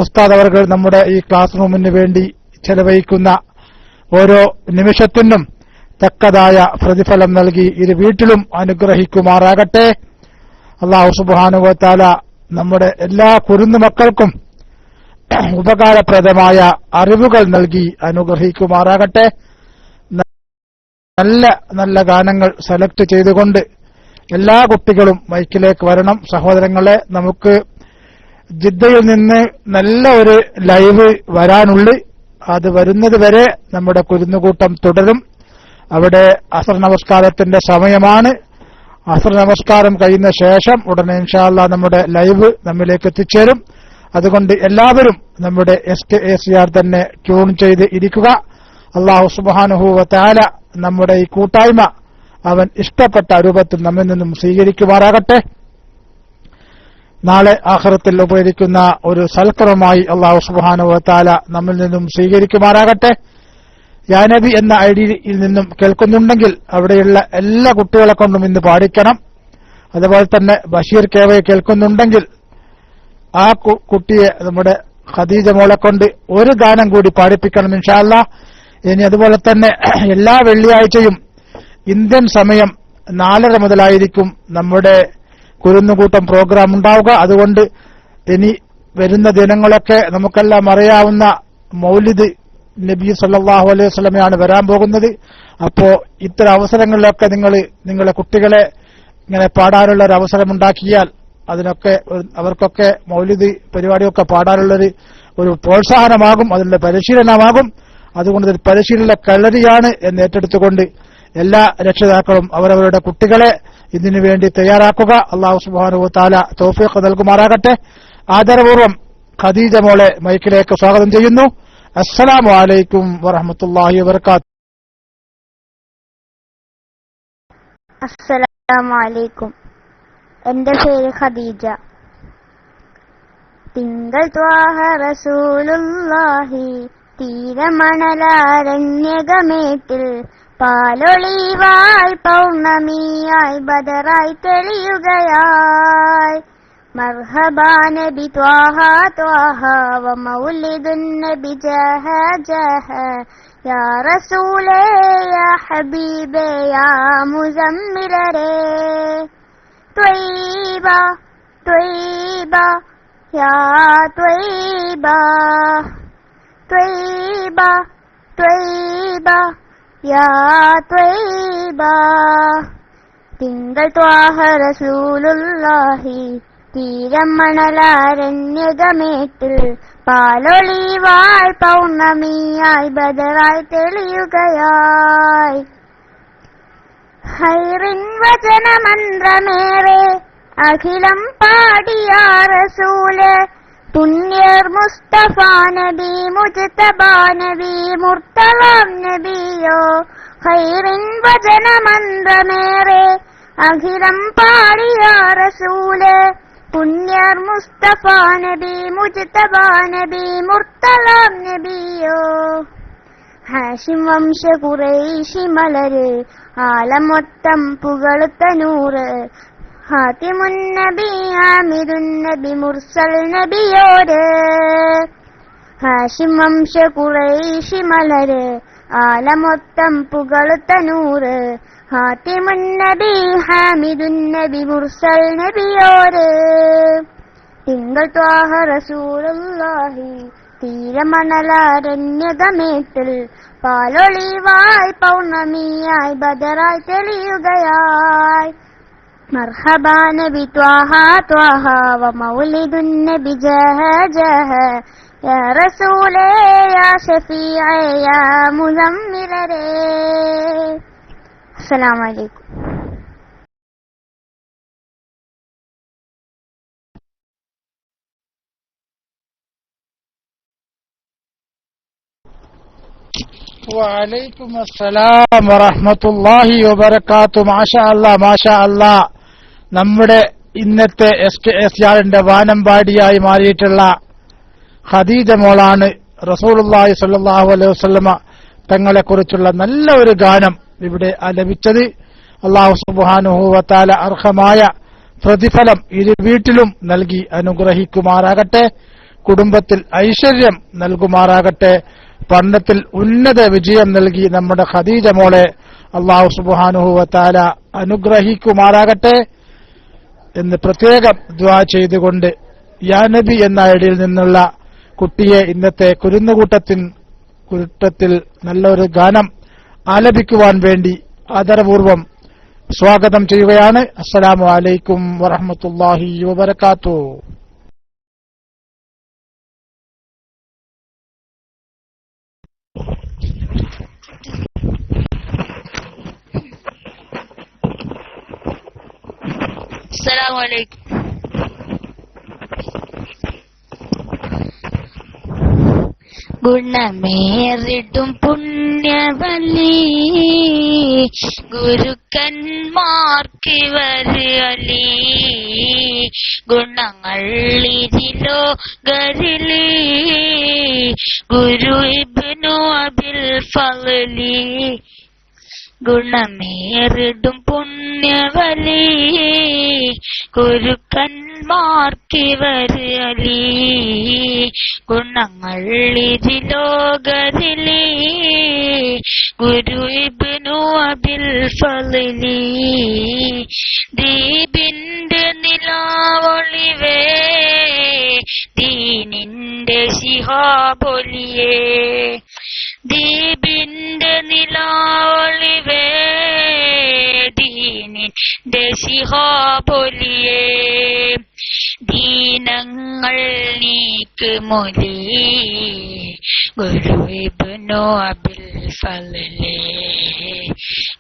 ഉസ്താദ് അവർ നമ്മുടെ ഈ ക്ലാസ് റൂമിന് വേണ്ടി ചെലവഴിക്കുന്ന ഓരോ നിമിഷത്തിനും തക്കതായ പ്രതിഫലം നൽകി ഇരു വീട്ടിലും അനുഗ്രഹിക്കുമാറാകട്ടെ. അല്ലാഹു സുബ്ഹാനഹു വ തആല നമ്മുടെ എല്ലാ കുരുന്നുമക്കൾക്കും ഉപകാരപ്രദമായ അറിവുകൾ നൽകി അനുഗ്രഹിക്കുമാറാകട്ടെ. നല്ല നല്ല ഗാനങ്ങൾ സെലക്ട് ചെയ്തുകൊണ്ട് എല്ലാ കുട്ടികളും മൈക്കിലേക്ക് വരണം. സഹോദരങ്ങളെ, നമുക്ക് ജിദ്ദയിൽ നിന്ന് നല്ല ഒരു ലൈവ് വരാനുള്ളു. അത് വരുന്നത് വരെ നമ്മുടെ കുരുന്നുകൂട്ടം തുടരും. അവിടെ അസ്ർ നമസ്കാരത്തിന്റെ സമയമാണ്. അസ്ർ നമസ്കാരം കഴിയുന്ന ശേഷം ഉടനെ ഇൻഷാ അല്ലാഹ് നമ്മുടെ ലൈവ് നമ്മിലേക്ക് എത്തിച്ചേരും. അതുകൊണ്ട് എല്ലാവരും നമ്മുടെ SKACR തന്നെ ട്യൂൺ ചെയ്ത് ഇരിക്കുക. അല്ലാഹു സുബ്ഹാനഹു വ തആല നമ്മുടെ ഈ കൂട്ടായ്മ അവൻ ഇഷ്ടപ്പെട്ട രൂപത്തിൽ നമ്മിൽ നിന്നും സ്വീകരിക്കുമാറാകട്ടെ. നാളെ ആഖിറത്തിൽ ഉപകരിക്കുന്ന ഒരു സൽക്കർമ്മമായി അല്ലാഹു സുബ്ഹാനഹു വ തആല നമ്മിൽ നിന്നും സ്വീകരിക്കുമാറാകട്ടെ. യാ നബി എന്ന ഐഡിയിൽ നിന്നും കേൾക്കുന്നുണ്ടെങ്കിൽ അവിടെയുള്ള എല്ലാ കുട്ടികളെ കൊണ്ടും ഇന്ന് പാടിക്കണം. അതുപോലെ തന്നെ ബഷീർ കേവയെ കേൾക്കുന്നുണ്ടെങ്കിൽ ആ കുട്ടിയെ നമ്മുടെ ഖദീജ മോളെ കൊണ്ട് ഒരു ഗാനം കൂടി പാടിപ്പിക്കണം ഇൻഷാ അല്ലാഹ്. ഇനി അതുപോലെ തന്നെ എല്ലാ വെള്ളിയാഴ്ചയും ഇന്ത്യൻ സമയം 4:30 മുതലായിരിക്കും നമ്മുടെ കുരുന്നുകൂട്ടം പ്രോഗ്രാം ഉണ്ടാവുക. അതുകൊണ്ട് ഇനി വരുന്ന ദിനങ്ങളൊക്കെ നമുക്കെല്ലാം അറിയാവുന്ന മൗലിദ് നബി സല്ലല്ലാഹു അലൈഹി വസല്ലമയാണ് വരാൻ പോകുന്നത്. അപ്പോ ഇത്തരം അവസരങ്ങളിലൊക്കെ നിങ്ങളെ കുട്ടികളെ ഇങ്ങനെ പാടാനുള്ള ഒരു അവസരം ഉണ്ടാക്കിയാൽ അതിനൊക്കെ അവർക്കൊക്കെ മൗലിദ് പരിപാടിയൊക്കെ പാടാനുള്ളൊരു ഒരു പ്രോത്സാഹനമാകും, അതിനുള്ള പരിശീലനമാകും. അതുകൊണ്ട് ഇത് പരിശീലന കളരിയാണ് എന്ന് ഏറ്റെടുത്തുകൊണ്ട് എല്ലാ രക്ഷിതാക്കളും അവരവരുടെ കുട്ടികളെ ഇതിനു വേണ്ടി തയ്യാറാക്കുക. അല്ലാഹു സുബ്ഹാനഹു വ തആല തൗഫീഖ് നൽകുമാറാകട്ടെ. ആദരപൂർവ്വം ഖദീജ മോളെ മൈക്കിലേക്ക് സ്വാഗതം ചെയ്യുന്നു. അസ്സലാമു അലൈക്കും വറഹ്മത്തുള്ളാഹി വബറകാതുഹു. അസ്സലാമു അലൈക്കും. എന്റെ പേര് ഖദീജ. തിങ്കൾ ത്വാഹ റസൂലുള്ളാഹി തീരമണലാരണ്യകമേറ്റിൽ പാലൊളിവായി പൗർണമിയായി ബദറായി തെളിയുകയായി. മർഹബാ നബി ത്വാഹ ത്വാഹ വ മൗലിദുൻ നബി ജഹ ജഹ യാ റസൂലേ യാ ഹബീബേ യാ മുസമ്മിലരേ. ത്വയ്ബ ത്വയ്ബ യാ ത്വയ്ബ ത്വയ്ബ ത്വയ്ബ യാ ത്വയ്ബ. തിങ്കൾ ത്വാഹ റസൂലുള്ളാഹി തീരമണലാരണ്യകമേറ്റിൽ പാലൊളിവായി പൗർണമിയായി ബദറായി തെളിയുകയായി. ഹൈറിൻ വചനമന്ത്രമേറെ അഖിലം പാടിയ റസൂല് പുണ്യർ മുസ്തഫ നബി മുജ്തബാ നബി മുർത്തലാം നബിയോ. ഹൈറിൻ വചനമന്ത്രമേറെ അഖിലം പാടിയ റസൂല് പുണ്യർ മുസ്തഫ നബി മുജ്തബാ നബി മുർത്തലാം നബിയോ. ഹാഷിം വംശ ഖുറൈശി മലര് ആലമൊത്തം പുകളുത്ത നൂറ് ഹാത്തിമുൻ നബി ആമിദുൻ നബി മുർസൽ നബിയോര്. ഹാഷിം വംശ ഖുറൈശി മലര് ആലമൊത്തം പുകളുത്ത നൂറ് ഹാത്തിമുൻ നബി ഹാമിദുൻ നബി മുർസൽ നബിയോര്. തിങ്കൾ ത്വാഹ റസൂലുള്ളാഹി തീരമണലാരണ്യകമേറ്റിൽ പാലൊളിവായി പൗർണമിയായി ബദറായി തെളിയുകയായി. മർഹബാ നബി ത്വാഹ ത്വാഹ വ മൗലിദുൻ നബി ജഹ ജഹ യാ റസൂലേ യാ ഷഫീഅ യാ മുസമ്മിലരേ. അസ്സലാമു അലൈക്കും. വഅലൈക്കും അസ്സലാം വറഹ്മത്തുള്ളാഹി വബറകാതുഹു. മാഷാ അല്ലാഹ് മാഷാ അല്ലാഹ്. നമ്മുടെ ഇന്നത്തെ SKACRന്റെ വാനമ്പാടിയായി മാറിയിട്ടുള്ള ഖദീജ മോളാണ് റസൂലുള്ളാഹി സ്വല്ലല്ലാഹു അലൈഹി വസല്ലമ തങ്ങളെ കുറിച്ചുള്ള നല്ല ഒരു ഗാനം ഇവിടെ ആലപിച്ചത്. അല്ലാഹു സുബ്ഹാനഹു വ തആല അർഹമായ പ്രതിഫലം ഇരു വീട്ടിലും നൽകി അനുഗ്രഹിക്കുമാറാകട്ടെ. കുടുംബത്തിൽ ഐശ്വര്യം നൽകുമാറാകട്ടെ. പഠനത്തിൽ ഉന്നത വിജയം നൽകി നമ്മുടെ ഖദീജ മോളെ അല്ലാഹു സുബ്ഹാനഹു വ തആല അനുഗ്രഹിക്കുമാറാകട്ടെ എന്ന് പ്രത്യേകം ദുആ ചെയ്തുകൊണ്ട് യാ നബി എന്ന ഐഡിയിൽ നിന്നുള്ള കുട്ടിയെ ഇന്നത്തെ കുരുന്നുകൂട്ടത്തിൽ നല്ലൊരു ഗാനം ആലപിക്കുവാൻ വേണ്ടി ആദരപൂർവ്വം സ്വാഗതം ചെയ്യുകയാണ്. അസ്സലാമു അലൈക്കും വറഹ്മത്തുള്ളാഹി വബറകാതുഹു. അസ്സലാമു അലൈക്കും. ഗുണമേറിടും പുണ്യവലി ഗുരുക്കന്മാർക്കിവരലി ഗുണങ്ങൾ ഇതിലോ ഗരിലി ഗുരു ഇബ്നു അബിൽ ഫളലി ഗുണമേറിടും പുണ്യവലി ഗുരുക്കന്മാർക്കിവരലി ഗുണങ്ങൾ ഇതിലോ ഗരിലി ഗുരു ഇബ്നു അബിൽ ഫളലി ദീപിന്റെ നിലാവൊളിവേ ദീനിന്റെ ശിഹാബൊലിയേ ദീപിന്റെ നിലാവൊളിവേ ദീനിന്റെ ശിഹാബൊലിയേ ദീനങ്ങൾ നീക്ക് മൊലി ഗുരു ഇബ്നു അബിൽ ഫളലി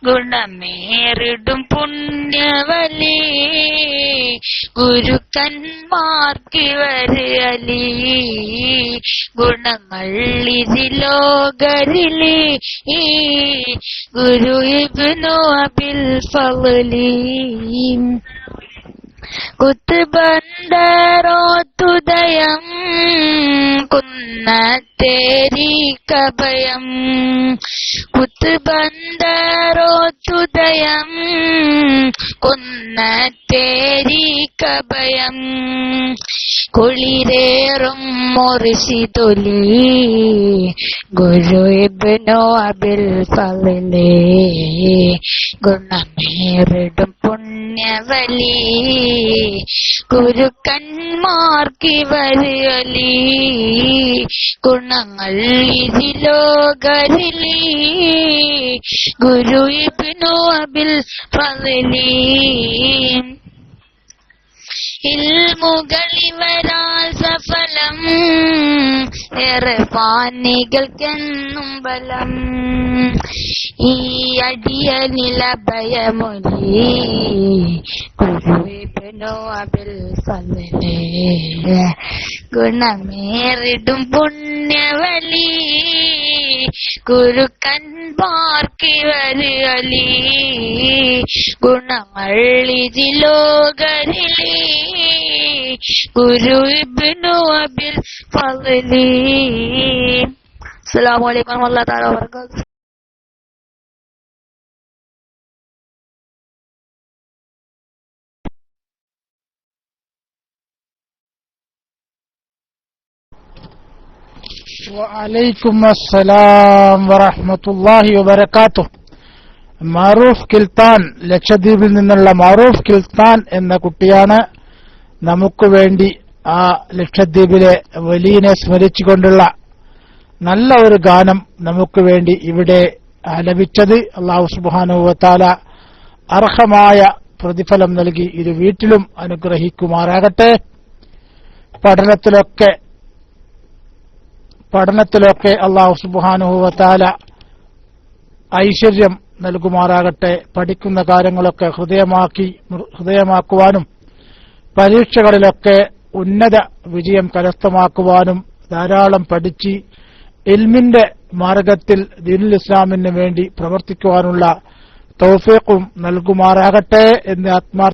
ഗുണമേറിടും പുണ്യവലി ഗുരുക്കന്മാർക്കിവരലി ഗുണങ്ങൾ ഇതിലോ ഗരിലി ഗുരു ഇബ്നു അബിൽ ഫളലി കുത്തുബന്ധരോത്തുദയം കുന്നത്തേരിക്കഭയം കുത്തുബന്ധരോത്തുദയം കുന്നത്തേരിക്കഭയം കുളിരേറും മുർശിദുലി ഗുരു ഇബ്നു അബിൽ ഫളലി ഗുണമേറിടും പുണ്യവലി ഗുരുക്കന്മാർക്കിവരലി ഗുണങ്ങൾ ഇതിലോ ഗരിലി ഗുരു ഇബ്നു അബിൽ ഫളലി ഇൽമുകളിവരാൽ സഫലം ഏറെ പാനികൾക്കെന്നും ബലം ഈ അടിയനില ഭയമൊലി ഗുരു ഇബ്നു അബിൽ ഫളലി ഗുണമേറിടും പുണ്യവലി ഗുരുക്കന്മാർക്കിവരലി ഗുണങ്ങൾ ഇതിലോ ഗരിലി ഗുരു ഇബ്നു അബിൽ ഫളലി. അസ്സലാമു അലൈക്കും വറഹ്മത്തുള്ളാഹി തആല വബറകാതുഹു. വഅലൈക്കും അസ്സലാം വറഹ്മത്തുള്ളാഹി വബറകാതുഹു. മാറൂഫ് കിൽത്താൻ, ലക്ഷദ്വീപിൽ നിന്നുള്ള മാറൂഫ് കിൽത്താൻ എന്ന കുട്ടിയാണ് നമുക്ക് വേണ്ടി ആ ലക്ഷദ്വീപിലെ വലിയനെ സ്മരിച്ചുകൊണ്ടുള്ള നല്ല ഒരു ഗാനം നമുക്ക് വേണ്ടി ഇവിടെ ആലപിച്ചത്. അല്ലാഹു സുബ്ഹാനഹു വ തആല അർഹമായ പ്രതിഫലം നൽകി ഇരു വീട്ടിലും അനുഗ്രഹിക്കുമാറാകട്ടെ. പഠനത്തിലൊക്കെ അല്ലാഹു സുബ്ഹാനഹു വ തആല ഐശ്വര്യം നൽകുമാറാകട്ടെ. പഠിക്കുന്ന കാര്യങ്ങളൊക്കെ ഹൃദയമാക്കുവാനും പരീക്ഷകളിലൊക്കെ ഉന്നത വിജയം കരസ്ഥമാക്കുവാനും ധാരാളം പഠിച്ച് ഇൽമിന്റെ മാർഗത്തിൽ ദീനുൽ ഇസ്ലാമിന് വേണ്ടി പ്രവർത്തിക്കുവാനുള്ള തൗഫീഖും നൽകുമാറാകട്ടെ എന്ന് ആത്മാർത്ഥ